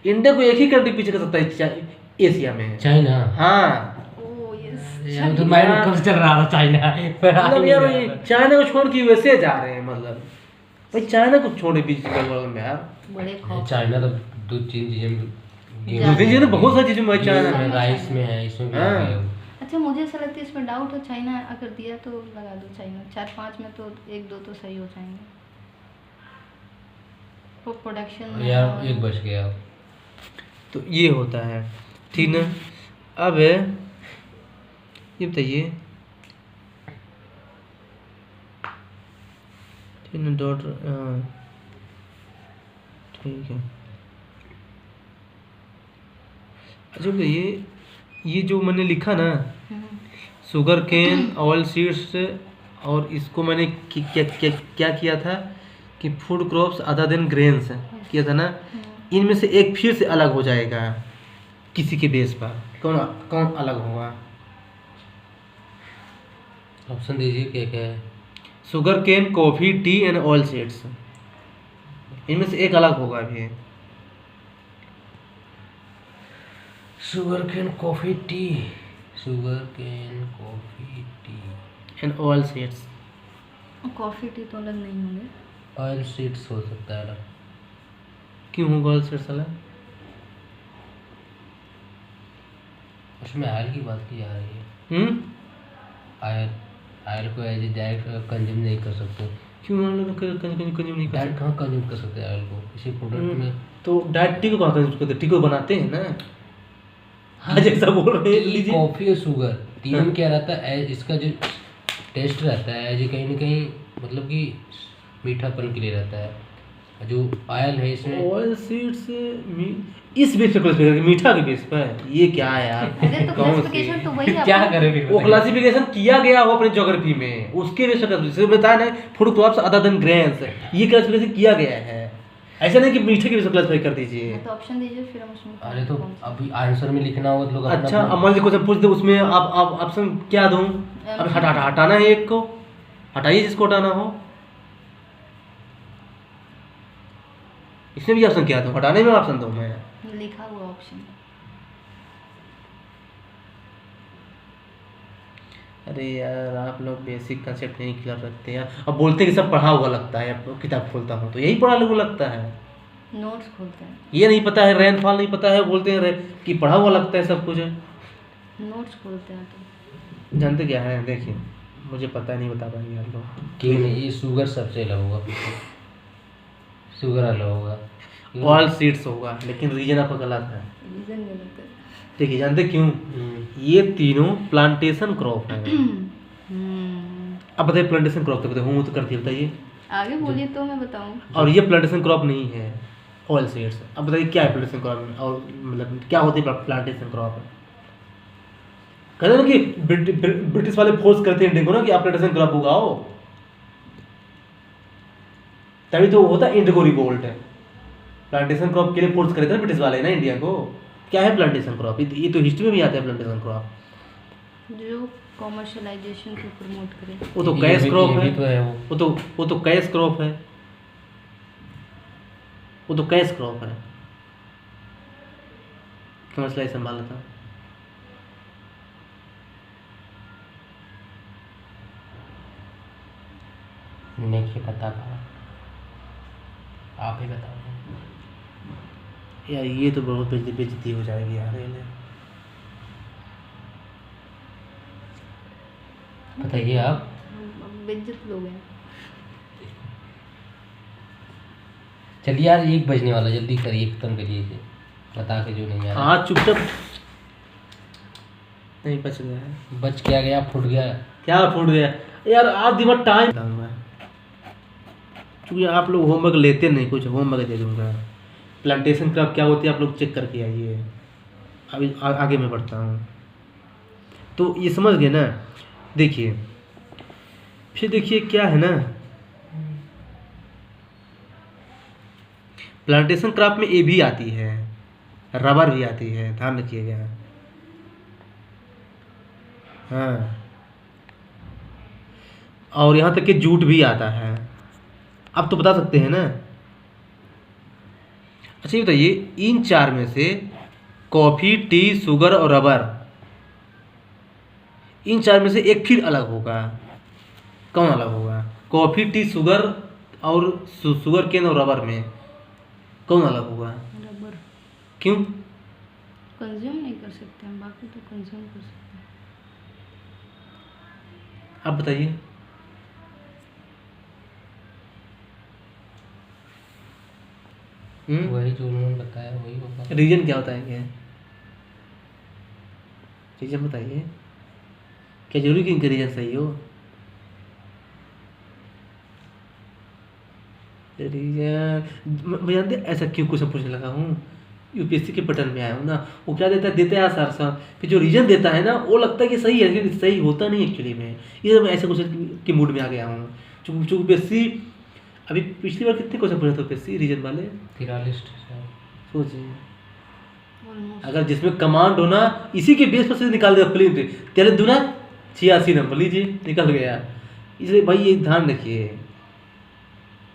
इंडिया को एक ही कंट्री पीछे कर सकता है एशिया में। चाइना। हाँ, ओह यस। यार तो माइंड में कब से चल रहा था चाइना। मतलब यार ये चाइना को छोड़ के यूएसए जा रहे हैं, मतलब भाई चाइना को छोड़े बीच में यार। बड़े खौफ। चाइना तो 2-3 चीजें दूसरी चीजें तो बहुत सारी चीजों में चाइना में राइस में है, इसमें भी हाँ। आ गया वो। अच्छा मुझे ऐसा लगता है इसमें डाउट हो, चाइना अगर दिया तो लगा दो चाइना, 4-5 में तो 1-2 तो सही हो जाएंगे। तो प्रोडक्शन में यार एक बच गया। तो ये होता है, ठीक ना? अब ये बताइए, ठीक ना डॉटर? ठीक है। अच्छा बताइए, ये जो मैंने लिखा ना, शुगर केन ऑयल सीड्स, और इसको मैंने क्या किया था कि food crops other than grains किया था ना, इनमें से एक फिर से अलग हो जाएगा किसी के बेस पर। कौन कौन अलग होगा? ऑप्शन दीजिए क्या क्या है। Sugar cane, coffee, tea and oil seeds, इनमें से एक अलग होगा अभी। Sugar cane coffee tea. Sugar cane coffee tea and oil seeds. Coffee tea तो अलग नहीं होंगे। ऑयल सीड्स हो सकता है अलग। क्यों होगा ऑयल सीड्स अलग? उसमें ऑयल की बात की जा रही है। ऑयल को एज ए डायरेक्ट कंज्यूम नहीं कर सकते, क्यों मान लो कंज्यूम नहीं कर डाइट कहाँ कंज्यूम कर सकते हैं ऑयल को किसी प्रोडक्ट में? तो डाइट टी को कहाँ कंज्यूम करते, टी को बनाते हैं ना। हाँ जैसा बोल रहे हैं, टी, लीजिए। कॉफी और शुगर तीनों में क्या रहता है, इसका जो टेस्ट रहता है ये कहीं ना कहीं मतलब कि मीठापन के लिए रहता है। जो ऑयल है इसमें ऑयल सीड्स इस बेस पे क्लासिफिकेशन मीठा के बेस पर, ये क्या है यार? अरे तो कौन सी क्लासिफिकेशन तो वही क्या आपको- करें फिर वो क्लासिफिकेशन किया गया हो अपने ज्योग्राफी में, उसके बेस पर जैसे बताया ना food crops other than grains, ये क्लासिफिकेशन किया गया है। ऐसा नहीं कि मीठे के बेस पर क्लासिफाई कर दीजिए। हाँ, तो ऑप्शन दीजिए फिर हम उसमें अरे तो अभी आंसर में लिखना होगा तो लोग अपना अच्छा अब मान लीजिए क्वेश्चन पूछ दे, उसमें आप ऑप्शन क्या दूं? अब हटाना है एक को, हटाइए जिसको हटाना हो। इसमें भी ऑप्शन क्या दूं? हटाने में ऑप्शन दूं मैं? लिखा हुआ ऑप्शन। अरे यार आप लोग बेसिक कंसेप्ट नहीं क्लियर रखते यार। अब बोलते हैं कि सब पढ़ा हुआ लगता है, अब किताब खोलता हूँ तो यही पढ़ा हुआ लगता है। नोट्स खोलते हैं, ये नहीं पता है, रेनफॉल नहीं पता है, बोलते हैं कि पढ़ा हुआ लगता है सब कुछ। नोट्स खोलते हैं तो जानते क्या है, देखिए मुझे पता नहीं, बता पाएंगे आप लोग। कि ये शुगर सबसे अलग होगा, शुगर अलग होगा, ऑल सीड्स होगा, लेकिन रीजन आपका गलत है। रीजन गलत है। देखिए जानते क्यों? ये तीनों प्लांटेशन क्रॉप है। अब बताइए प्लांटेशन क्रॉप तो बताइए, हूँ तो करती है, बताइए। आगे बोलिए तो मैं बताऊं। और ये प्लांटेशन क्रॉप नहीं है, ऑयल सीड्स। अब बताइए क्या है प्लांटेशन क्रॉप, और मतलब क्या होती है प्लांटेशन क्रॉप? कहते हैं ना कि ब्रिटिश वाले फोर्स करते हैं इंडिया को ना कि आप प्लांटेशन क्रॉप उगाओ, तभी तो होता है इंडिगो रिवोल्ट। प्लांटेशन क्रॉप के लिए फोर्स करे थे ब्रिटिश वाले ना इंडिया को। क्या है प्लांटेशन क्रॉप? ये तो हिस्ट्री में भी आता है प्लांटेशन क्रॉप। जो कॉमर्शलाइजेशन को प्रमोट करे। वो तो कैश क्रॉप है, तो है वो तो कैश क्रॉप है, वो तो कैश क्रॉप है। कॉमर्शलाइजेशन संभाला था। नहीं पता था, आप ही बताओ। यार ये तो बहुत बेइज्जती हो जाएगी यार। ये बताइए आप। बेइज्जत लोग हैं। चलिए यार 1 बजने वाला, जल्दी करिए, खत्म करिए इसे, बता के जो नहीं आ रहा। हाँ चुपचाप नहीं बच गया है। बच क्या गया, फूट गया। क्या फूट गया यार? आप दिमाग टाइम दूंगा, क्योंकि आप लोग होमवर्क लेते नहीं, कुछ होमवर्क दे दूंगा। प्लांटेशन क्रॉप क्या होती है आप लोग चेक करके आइए। अभी आगे मैं बढ़ता हूँ। तो ये समझ गए ना? देखिए फिर देखिए क्या है ना, प्लांटेशन क्रॉप में ये भी आती है, रबर भी आती है, ध्यान रखिएगा। हाँ और यहाँ तक कि जूट भी आता है। अब तो बता सकते हैं ना? अच्छा ये बताइए, इन 4 में से कॉफ़ी, टी, शुगर और रबर, इन 4 में से एक फिर अलग होगा। कौन अलग होगा? कॉफ़ी, टी, शुगर और शुगर केन और रबर में कौन अलग होगा? रबर क्यों? कंज्यूम नहीं कर सकते हम, बाकी तो कंज्यूम कर सकते हैं। आप बताइए। वही जो उन्होंने बताया वही होगा। रीजन क्या होता है? क्या रीजन बताइए। क्या जरूरी कि इनका रीजन सही हो? रीजन मैं जानते ऐसा क्यों क्वेश्चन पूछने लगा हूँ? यूपीएससी के पैटर्न में आया हूँ ना, वो क्या देता है आसार सा, फिर जो रीजन देता है ना वो लगता है कि सही है, लेकिन सही होता नहीं एक्चुअली में। ये मैं ऐसे क्वेश्चन के मूड में आ गया हूँ। चूँकि यूपीएससी अभी पिछली बार कितने क्वेश्चन पूछे थे यूपीएससी रीजन वाले? 43। सोचिए, ऑलमोस्ट अगर जिसमें कमांड हो ना इसी के बेस पर से निकाल देगा प्रिंट, 13 दूना 86 नंबर, लीजिए निकल गया। इसलिए भाई ये ध्यान रखिए,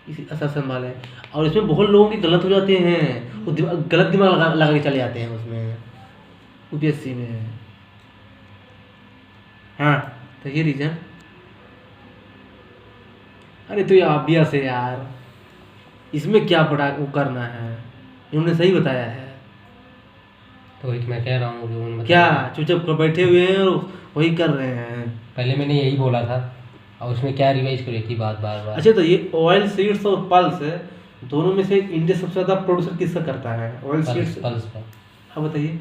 इसी असर वाले। और इसमें बहुत लोगों के गलत हो जाते हैं, वो गलत दिमाग लगा के चले जाते हैं उसमें यूपीएससी में। हाँ तो ये रीजन। अरे तो ये ऑब्वियस है यार, इसमें क्या पड़ा वो करना है, इन्होंने सही बताया है। तो वही तो मैं कह रहा हूँ जो क्या चुपचाप बैठे हुए हैं और वही कर रहे हैं? पहले मैंने यही बोला था। और उसमें क्या रिवाइज कर रही थी बात बार बार। अच्छा, तो ये ऑयल सीड्स और पल्स दोनों में से इंडिया सबसे ज़्यादा प्रोड्यूसर किसका करता है? Oil seeds. पल्स पर। हाँ बताइए।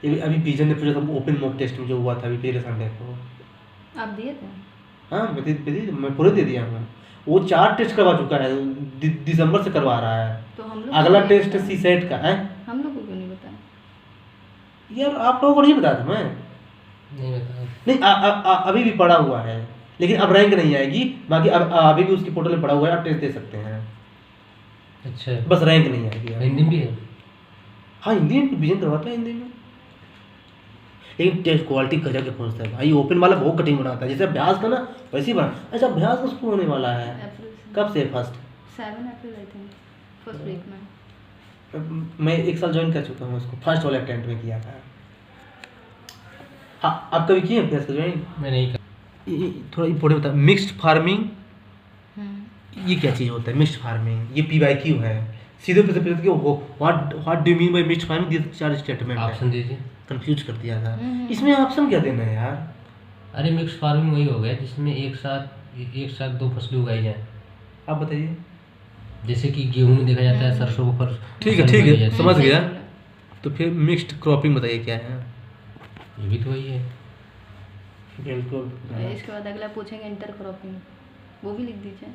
ये अभी पिजन ने पूछा था ओपन मॉक टेस्ट में जो हुआ था अभी पिछले संडे को। आप दिए थे? हाँ मैं पूरे दे दिया हूँ। वो 4 टेस्ट करवा चुका है, दिसंबर से करवा रहा है। तो हम लोग अगला टेस्ट सी सेट का है। हम लोग को क्यों नहीं बताया? यार आप लोगों को नहीं बताया था मैं? नहीं बताया नहीं, अभी भी पड़ा हुआ है, लेकिन अब रैंक नहीं आएगी। बाकी अब अभी भी उसकी पोर्टल में पड़ा हुआ है, आप टेस्ट दे सकते हैं। अच्छा, बस रैंक नहीं आएगी। हिंदी भी है? हाँ, हिंदी में विजन करवाता है हिंदी में, लेकिन टेस्ट क्वालिटी गजब के पहुँचता है भाई। ओपन वाला बहुत कठिन बनाता है, जैसे अभ्यास का ना वैसे ही बना। अच्छा, अभ्यास का शुरू होने वाला है अप्रैल से। कब से? 7 अप्रैल आई थिंक, फर्स्ट वीक में। मैं 1 साल ज्वाइन कर चुका हूँ उसको, फर्स्ट वाले अटेम्प्ट में किया था। हाँ, आप कभी किए अभ्यास का ज्वाइन? मैं नहीं कर। थोड़ा इम्पोर्टेंट बता, मिक्स्ड फार्मिंग ये क्या चीज़ होता है? मिक्स्ड फार्मिंग ये PYQ है। सीधे पे पूछ के what do you mean by mixed farming, this 4 statement है। ऑप्शन दीजिए। कंफ्यूज कर दिया था। इसमें ऑप्शन क्या देना है यार? अरे मिक्स फार्मिंग वही हो गया जिसमें एक साथ 2 फसलें उगाई जाए। आप बताइए। जैसे कि गेहूं में देखा जाता है, सरसों को ठीक है, समझ गया। तो फिर मिक्स्ड क्रॉपिंग बताइए क्या है? ये भी तो वही है। बिल्कुल। इसके बाद अगला पूछेंगे इंटर क्रॉपिंग, वो भी लिख दीजिए।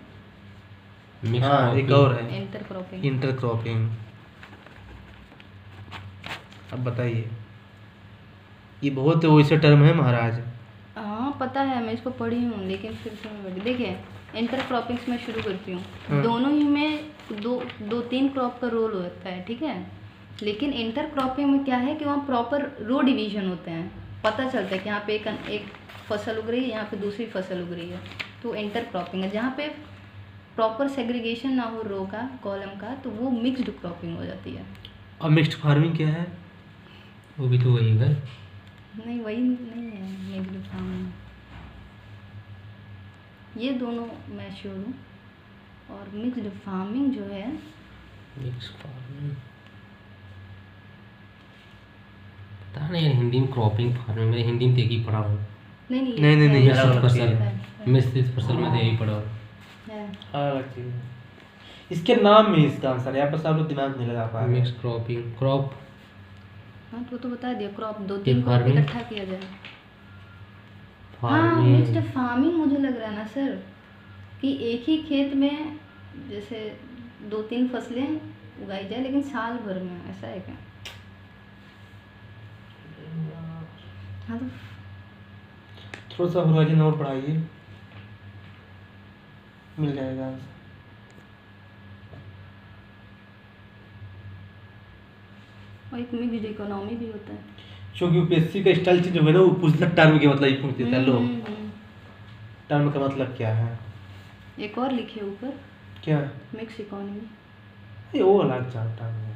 मिक्स हाँ, एक और है इंटर क्रॉपिंग। Inter cropping. अब बताइए, ये बहुत वैसे टर्म है महाराज। हाँ पता है, मैं इसको पढ़ी हूँ, लेकिन फिर से मैं देखिए इंटर क्रॉपिंग्स में शुरू करती हूँ। हाँ। दोनों ही में दो 3 क्रॉप का रोल होता है, ठीक है। लेकिन इंटर क्रॉपिंग में क्या है कि वहाँ प्रॉपर रो डिवीजन होते हैं, पता चलता है कि यहाँ पे एक फसल उग रही है, यहाँ पे दूसरी फसल उग रही है, तो इंटर क्रॉपिंग है। जहाँ पे प्रॉपर सेग्रीगेशन ना हो रो का, कॉलम का, तो वो मिक्स्ड क्रॉपिंग हो जाती है। और मिक्स्ड फार्मिंग क्या है? वो भी तो वही है। नहीं, वही नहीं है मिक्स्ड फार्मिंग। ये दोनों मैं श्योर हूँ। और मिक्स्ड फार्मिंग जो है, मिक्स फार्मिंग पता नहीं यार, हिंदी में क्रॉपिंग फार्मिंग, मैं हिंदी में तो एक ही पढ़ा हूँ। नहीं, मिश्रित फसल, है। मिश्रित फसल में तो यही पढ़ा हूँ। है। अलग चीज़ है। इसके नाम में इसका आंसर है, बस आप लोग दिमाग नहीं लगा पा रहे। मिक्स क्रॉपिंग, क्रॉप हाँ तो बता दिया, क्रॉप 2-3 क्रॉप फार्मिंग? इकट्ठा किया जाए। हाँ, फार्मिंग। मिक्स्ड फार्मिंग मुझे लग रहा है ना सर, कि एक ही खेत में जैसे 2-3 फसलें उगाई जाए, लेकिन साल भर में, ऐसा है क्या? हाँ तो थोड़ा सा होराइजन और बढ़ाइए, मिल जाएगा आंसर। और एक मिक्स्ड इकोनॉमी भी होता है। क्योंकि यूपीएससी का स्टाइल चेंज हो गया ना, वो पूछता टर्म के मतलब ही पूछ देता है। लो, हम्म। टर्म का मतलब क्या है? एक और लिखे ऊपर, क्या? Mix economy. ये वो अलग चाहता है।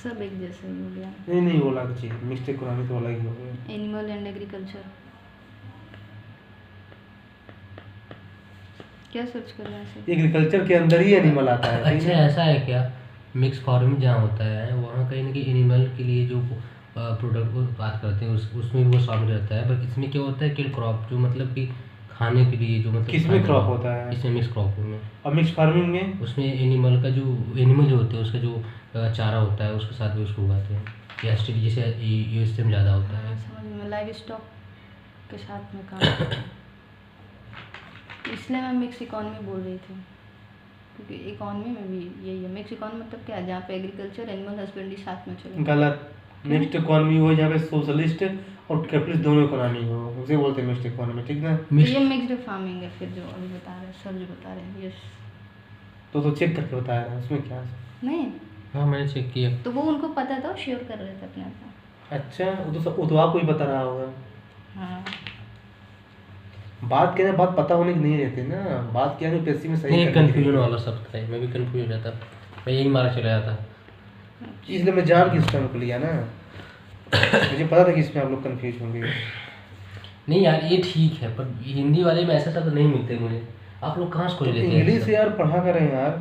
सब एक जैसा ही हो गया। नहीं, वो अलग चीज़, मिक्स्ड इकोनॉमी तो अलग ही हो गया। एनिमल एंड एग्रीकल्चर, क्या सर्च कर रहे हैं सर? एग्रीकल्चर के अंदर ही एनिमल आता है। अच्छा, ऐसा है क्या? मिक्स फार्मिंग जहाँ होता है वहाँ कहीं ना कहीं एनिमल के लिए जो प्रोडक्ट को बात करते हैं उसमें भी वो शामिल रहता है। पर इसमें क्या होता है कि क्रॉप जो मतलब कि खाने के लिए जो मतलब किसमें क्रॉप होता है? इसमें मिक्स क्रॉपिंग में। और मिक्स फार्मिंग में उसमें एनिमल का जो एनिमल जो होते हैं उसका जो चारा होता है उसके साथ भी उसको उगाते हैं। या स्टेट जैसे यूएसए में ज़्यादा होता है। समझ में, लाइव स्टॉक के साथ में काम। इसलिए मैं मिक्स इकोनॉमी बोल रही थी, क्योंकि इकोनॉमी में भी यही है। मिक्स इकोनॉमी मतलब क्या है? जहाँ पे एग्रीकल्चर एनिमल हस्बेंड्री साथ में चले। गलत। मिक्स्ड इकोनॉमी हो जहाँ पे सोशलिस्ट और कैपिटलिस्ट दोनों इकोनॉमी हो, उसे बोलते हैं मिक्स्ड इकोनॉमी, ठीक ना? तो ये मिक्स्ड फार्मिंग है फिर, जो अभी बता रहे हैं सर, जो बता रहे हैं। यस। तो चेक करके बताया था, उसमें क्या है? नहीं, हाँ मैंने चेक किया। तो वो उनको पता था, शेयर कर रहे थे अपने आप। अच्छा, वो तो आपको ही बता रहा होगा। हाँ, बात क्या है, बात पता होने की नहीं रहती ना, बात क्या है यूपीएससी में सही नहीं, करने की कन्फ्यूजन रहती है। वाला शब्द था, मैं भी कन्फ्यूज हो जाता, मैं यही मारा चला जाता। इसलिए मैं जान के इस टाइम को लिया ना, मुझे पता था कि इसमें आप लोग कंफ्यूज होंगे। नहीं यार, ये ठीक है, पर हिंदी वाले में ऐसा शब्द नहीं मिलते मुझे। आप लोग कहाँ से खोज तो लेते हैं? इंग्लिश यार पढ़ा करें यार।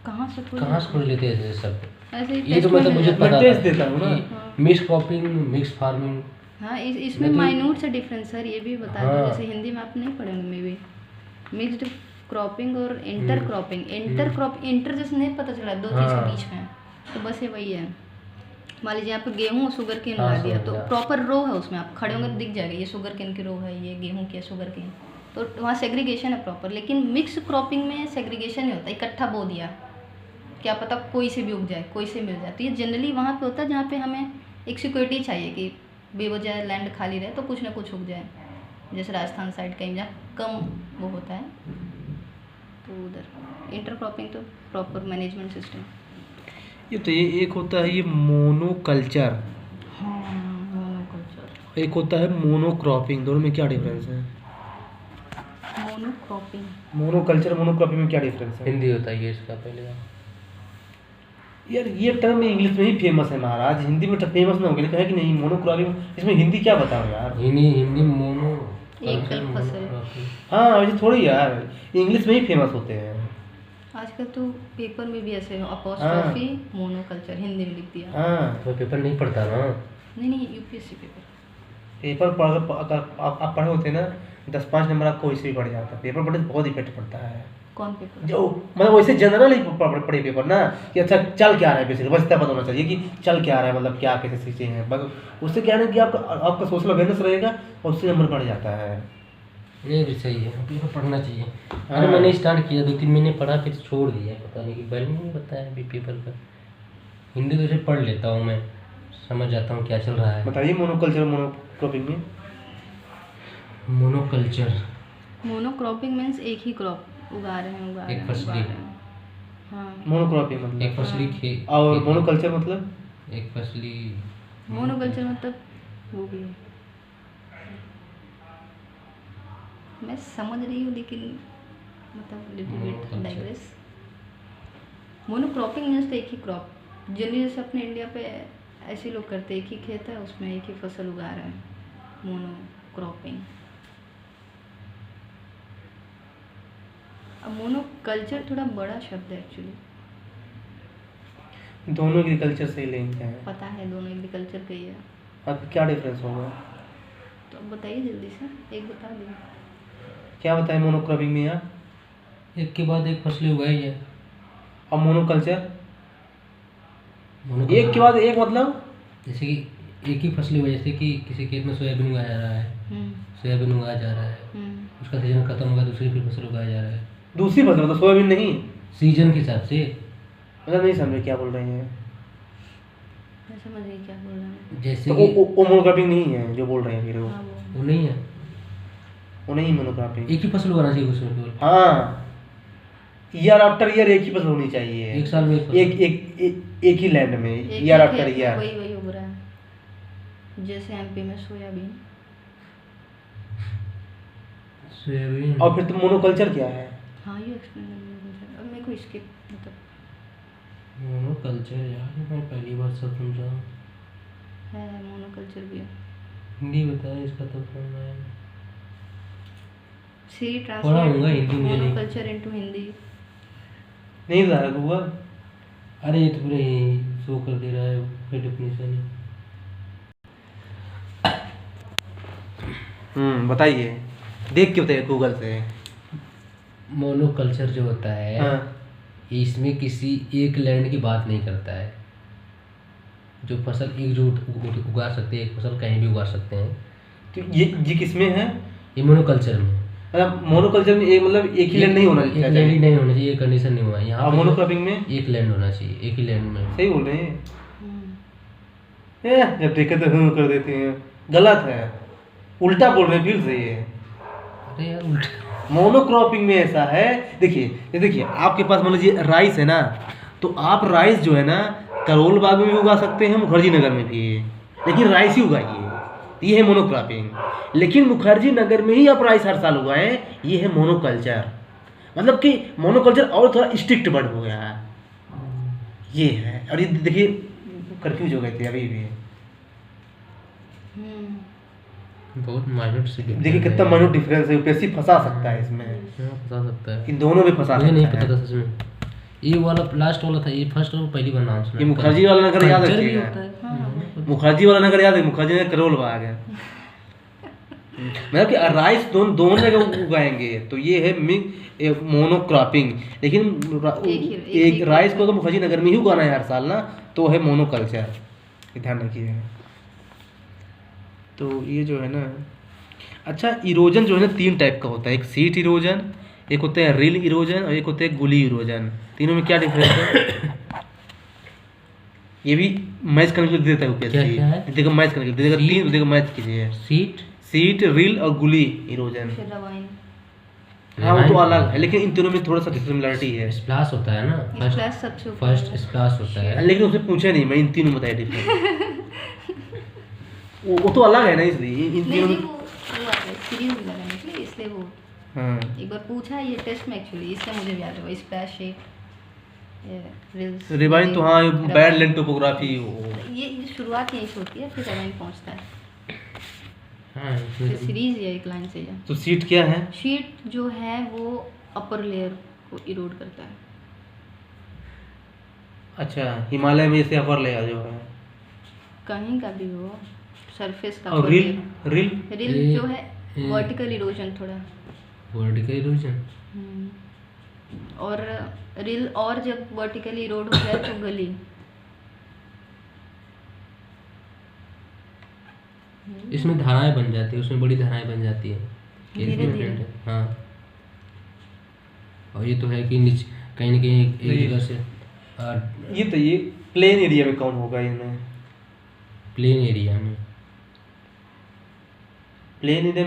कहाँ से कहाँ से खोज लेते हैं ऐसे शब्द? ऐसे ही ये तो टेस्ट में मतलब मुझे मिल पता मैं टेस्ट था देता हूँ ना। कि मिक्स क्रॉपिंग, मिक्स फार्मिंग हाँ इसमें मैं तो- माइन्यूट से डिफरेंस सर, ये भी बता दूं, हाँ। जैसे हिंदी में आप नहीं पढ़ेंगे मे भी, मिक्स्ड क्रॉपिंग और inter cropping. Inter crop, inter जैसे नहीं पता चला दो चीज़ के हाँ। बीच में, तो बस ये वही है। मान लीजिए यहाँ पे गेहूँ और शुगर केन हाँ, लगा दिया, समझ तो गया। प्रॉपर रो है उसमें, आप खड़े होंगे तो दिख जाएगा ये शुगर केन की रो है, ये गेहूँ की है शुगर केन, तो वहाँ सेग्रीगेशन है प्रॉपर। लेकिन मिक्स क्रॉपिंग में सेग्रीगेशन नहीं होता, इकट्ठा बो दिया, क्या पता कोई से भी उग जाए, कोई से मिल जाए। तो ये जनरली वहाँ पे होता है जहाँ पे हमें एक सिक्योरिटी चाहिए कि बेवजह लैंड खाली रहे तो कुछ ना कुछ उग जाए, जैसे राजस्थान साइड कहीं जहाँ कम वो होता है, तो उधर इंटर क्रॉपिंग तो प्रॉपर मैनेजमेंट सिस्टम। ये एक होता है ये मोनोकल्चर, हाँ मोनोकल्चर, एक होता है मोनोक्रॉपिंग, दोनों में क्या डिफरेंस है? मोनोक्रॉपिंग, मोनोकल्चर मोनोक्रॉपिंग में क्या डिफरेंस है? हिंदी होता है इसका पहले का। यार ये टर्म इंग्लिश में ही फेमस है महाराज, हिंदी में फेमस ना हो गया, है कि नहीं? मोनोक्रॉपिंग इसमें हिंदी क्या बताओ यार? हिंदी मोनो एकल फसल। हाँ वैसे थोड़ी यार, इंग्लिश में ही फेमस होते हैं। आजकल तो पेपर में भी ऐसे अपॉस्ट्रॉफी मोनोकल्चर हिंदी में लिख दिया। हाँ तो पेपर नहीं पढ़ता ना। नहीं यूपीएससी पेपर। पेपर पढ़ अगर आप पढ़े होते ना 10-5 नंबर आपको वैसे भी पड़ जाता है। पेपर पढ़ने से बहुत इफेक्ट पड़ता है। कौन पेपर? जो मतलब वैसे जनरल ही पढ़े पेपर ना, कि अच्छा चल क्या रहा है, बेसिकली बस इतना पता होना चाहिए कि चल क्या रहा है, मतलब क्या कैसे चीज़ें हैं, बस उससे क्या है ना कि आपका सोशल अवेयरनेस रहेगा और उससे नंबर बढ़ जाता है। ये भी सही है, पेपर पढ़ना चाहिए। हाँ। अरे मैंने स्टार्ट किया 2-3 महीने पढ़ा फिर छोड़ दिया, पता नहीं कि वैल्यू नहीं बताया अभी पेपर का। हिंदी तो पढ़ लेता हूँ मैं, समझ जाता हूँ क्या चल रहा है। बताइए मोनोकल्चर मोनोक्रॉपिंग में। मोनोक्रॉपिंग मीन्स एक ही क्रॉप उगा रहे हैं एक फसली। हाँ मोनोक्रॉपिंग मतलब एक फसली खेत और मोनोकल्चर मतलब एक फसली। मोनोकल्चर मतलब वो भी है, मैं समझ रही हूँ लेकिन मतलब little bit Monoculture। Digress. Monocropping means तो एक ही क्रॉप, जनरली जैसे अपने इंडिया पे ऐसे लोग करते हैं, एक ही खेत है उसमें एक ही फसल उगा रहे हैं, मोनोक्रॉपिंग। अब मोनोकल्चर थोड़ा बड़ा शब्द है एक्चुअली, दोनों एग्रीकल्चर से ही लिंक है। पता है दोनों एग्रीकल्चर का ही है। अब क्या डिफरेंस होगा? तो अब बताइए जल्दी से, एक बता दीजिए। क्या बताएं मोनोक्रॉपिंग में यार? एक के बाद एक फसलें उगाई है। और मोनोकल्चर मोनोकल्चर एक के बाद एक मतलब जैसे कि एक ही फसलें उगाई, जैसे कि किसी खेत में सोयाबीन उगाया जा रहा है, सोयाबीन उगाया जा रहा है, उसका सीजन खत्म होगा दूसरी फिर फसल उगाया जा रहा है दूसरी फसल मतलब सोयाबीन नहीं, सीजन के हिसाब से। मतलब नहीं समझे क्या बोल रहे हैं? मैं समझ गई क्या बोल रहे हैं। जैसे तो कि वो मोनोक्रॉपिंग नहीं है जो बोल रहे हैं फिर वो हाँ वो नहीं है, वो नहीं मोनोक्रॉपिंग। एक ही फसल उगाना चाहिए उसमें केवल। हाँ ईयर आफ्टर ईयर एक ही फसल होनी चाहिए, एक साल में एक फसल। एक ही लैंड में एक ईयर ही आफ्टर खेत में ईयर। वही उग रहा है, जैसे एमपी में सोयाबीन। सोयाबीन और फिर तो मोनोकल्चर क्या है? हाँ ये एक्सप्लेन करना, अब मेरे को इसके मतलब मोनोकल्चर यार मैं पहली बार सब समझा। है मोनोकल्चर भी है। हिंदी बताया इसका तो समझ आया। सी पढ़ा होगा हिंदी में नहीं। Monoculture into Hindi. नहीं बता रहा गूगल? अरे ये तो पूरे शो कर दे रहा है कोई डेफिनेशन है। बताइए, देख के बताइए गूगल से। मोनोकल्चर जो होता है हाँ इसमें किसी एक लैंड की बात नहीं करता है, जो फसल एकजुट उगा सकते हैं, एक फसल कहीं भी उगा सकते हैं। तो ये किसमें है? ये मोनोकल्चर में, मतलब मोनोकल्चर में एक मतलब एक ही लैंड नहीं होना एक लैंड ही चाहिए। नहीं होना चाहिए, ये कंडीशन नहीं हुआ है यहाँ और पे। मोनोक्रॉपिंग में एक लैंड होना चाहिए, एक ही लैंड में। सही बोल रहे हैं। हम्म। जब देखे तो कर देते हैं, गलत है, उल्टा बोल रहे हैं फिर से ये। अरे यार उल्टा। मोनोक्रॉपिंग में ऐसा है, देखिए आपके पास मान लीजिए राइस है ना, तो आप राइस जो है ना करोल बाग में भी उगा सकते हैं, मुखर्जी नगर में भी, लेकिन राइस ही उगाइए, ये है मोनोक्रॉपिंग। लेकिन मुखर्जी नगर में ही आप राइस हर साल उगाएं, ये है मोनोकल्चर। मतलब कि मोनोकल्चर और थोड़ा स्ट्रिक्ट वर्ड हो गया है, ये है। और ये देखिए कंफ्यूज हो गए थे अभी भी। बहुत माइनर से देखिए कितना माइन्यूट डिफरेंस है, यूपीएससी फंसा सकता है इसमें, फंसा सकता है। इन दोनों में फंसा मुझे नहीं सकता पता है। था सच में, ये वाला लास्ट वाला था, ये फर्स्ट वाला पहली बार नाम सुना। ये मुखर्जी वाला नगर याद कल्चर भी रखिएगा। होता है। हाँ, मुखर्जी वाला नगर याद है, मुखर्जी नगर करोल बाग है। मतलब कि राइस दोनों जगह उगाएंगे, तो ये है मोनोक्रॉपिंग। लेकिन एक राइस को तो मुखर्जी नगर में ही उगाना है हर साल ना, तो है मोनोकल्चर, ध्यान रखिए। तो ये जो है ना, अच्छा इरोजन जो है ना 3 टाइप का होता है, एक सीट इरोजन, एक होता है रिल इरोजन और एक होता है गुली इरोजन। तीनों में क्या डिफरेंस है? ये भी मैच करने के लिए देता है ऊपर, देखो मैच करने के लिए देगा, 3 देखो मैच कीजिए। सीट रिल और गुली इरोजन। हाँ वो तो अलग है, लेकिन इन तीनों में थोड़ा सा सिमिलरिटी है। स्प्लैश होता है ना, फर्स्ट स्प्लैश होता है, लेकिन उसने पूछा नहीं, मैं इन तीनों बताया डिफरेंस। वो तो अलग है ना, इसलिए इन तीनों में सीरीज लगाने के लिए, इसलिए वो हाँ एक बार पूछा ये टेस्ट में एक्चुअली, इसलिए मुझे याद है। स्प्लैश रिवाइन तो हाँ बैड लैंड टोपोग्राफी, ये शुरुआत यहीं से होती है, फिर रिवाइन पहुंचता है। हाँ फिर सीरीज या एक लाइन से। तो सीट क्या है? शीट जो है वो अपर लेयर को इरोड करता है। अच्छा, हिमालय में से अपर लेयर जो है, कहीं का भी हो, सरफेस का। और रिल जो है वर्टिकल इरोजन, थोड़ा वर्टिकल इरोजन। और रिल, और जब वर्टिकली इरोड हो जाए तो गली। इसमें धाराएं बन जाती है, उसमें बड़ी धाराएं बन जाती है धीरे-धीरे। हाँ, और ये तो है कि नीचे कहीं न कहीं एक जगह से ये तो ये प्लेन एरिया में कौन होगा? इनमें प्लेन एरिया में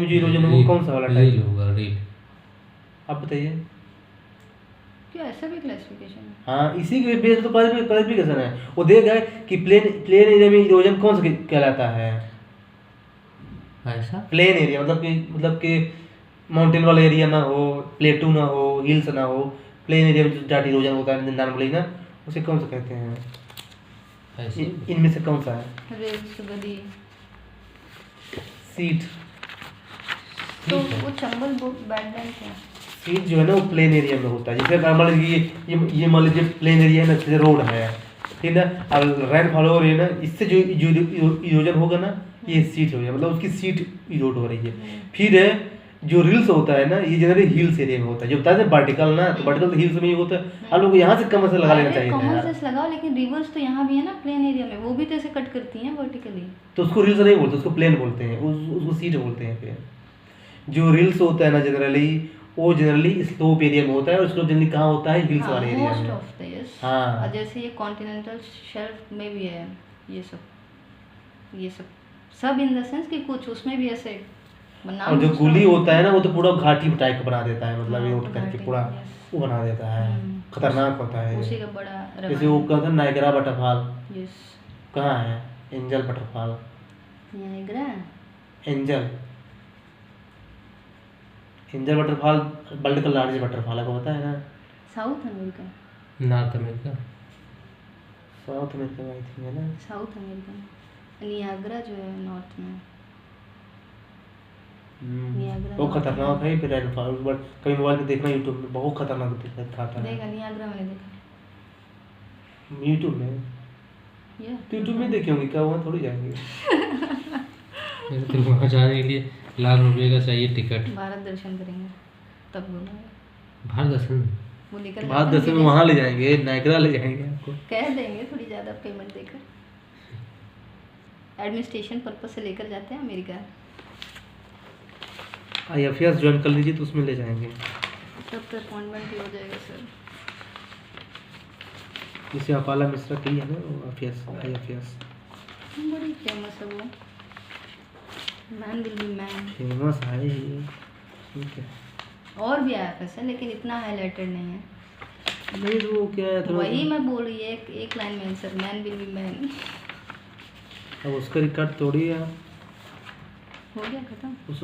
जो इरोजन होगा कौन सा वाला टाइप होगा? रील। आप बताइए। क्या ऐसा भी क्लासिफिकेशन है? हाँ, इसी के बेस तो क्लासिफिकेशन है। वो देगा कि प्लेन एरिया में इरोजन कौन सा कहलाता है। ऐसा प्लेन एरिया मतलब कि माउंटेन वाला एरिया ना हो, प्लेटू ना हो, हिल्स ना हो, प्लेन एरिया में जो डार्ट इरोजन होता है नॉर्मली ना, उसे कौन सा कहते हैं? इनमें से कौन सा है? रिल्स, गली। सीट तो वो चंबल बैडलैंड है। सीट जो है ना वो प्लेन एरिया में होता है। जैसे मान लीजिए ये मान लीजिए प्लेन एरिया है ना, जैसे रोड है, ठीक है ना, और रेनफॉल हो रही है ना, इससे जो इरोजन होगा ना, ये सीट हो जाए, मतलब उसकी सीट इरोड हो रही है। फिर है जो रिल्स होता है ना, ये जनरली हिल्स एरिया में होता है। जो बताते हैं वर्टिकल ना, तो वर्टिकल तो हिल्स में ही होता है। आप लोग को यहाँ से कम से लगा लेना चाहिए था कॉमन यार। सेंस लगाओ, लेकिन रिवर्स तो यहाँ भी है ना प्लेन एरिया में, वो भी तो ऐसे कट करती हैं वर्टिकली। तो उसको रिल्स नहीं बोलते, उसको प्लेन बोलते हैं, उसको सीट बोलते हैं। फिर जो रिल्स होता है ना जनरली, वो जनरली स्लोप एरिया में होता है, और स्लोप जनरली कहाँ होता है? हिल्स वाले एरिया में। Most of the yes. हाँ। और जैसे ये कॉन्टिनेंटल शेल्फ में भी है ये सब सब इन द सेंस कि कुछ उसमें भी ऐसे बना। और जो गुली होता है ना, वो तो पूरा घाटी टाइप का बना देता है, मतलब ये हाँ, उठ करके घाटी, पूरा yes। वो बना देता है, खतरनाक होता है। उसी का बड़ा जैसे वो कहते हैं नायग्रा वाटरफॉल, यस। कहाँ है? Angel waterfall, Niagara angel waterfall world का लार्जेस्ट वाटरफॉल है, को पता है ना? South America, north America, south America I think है ना। South America. नियाग्रा जो है नॉर्थ में। नियाग्रा वो खतरनाक है। फिर रेनफॉल बट कभी मोबाइल पे देखना, यूट्यूब में बहुत खतरनाक दिखाता है। देखा नियाग्रा मैंने देखा यूट्यूब में। या तो यूट्यूब में देखे होंगे क्या? वहाँ थोड़ी जाएंगे। तो वहाँ जाने के लिए ₹1,00,000 का चाहिए टिकट। भारत दर्शन करेंगे तब बोला। भारत दर्शन वो लेकर भारत दर्शन में वहाँ ले जाएंगे, नायग्रा ले जाएंगे आपको। कह देंगे थोड़ी ज़्यादा पेमेंट देकर, एडमिनिस्ट्रेशन पर्पस से लेकर जाते हैं अमेरिका। IFS ज्वाइन कर लीजिए तो उसमें ले जाएंगे। तब तो अपॉइंटमेंट भी हो जाएगा सर। जिसे अपाला मिश्रा की है ना, वो IFS बड़ी फेमस है वो। Man will be man famous है ये, ठीक है। और भी IFS है लेकिन इतना हाईलाइटेड नहीं है। नहीं वो क्या है थोड़ा, वही मैं बोल रही है एक लाइन में answer, man will be man. अब उसका रिकॉर्ड तोड़िए आप, हो गया खत्म। उस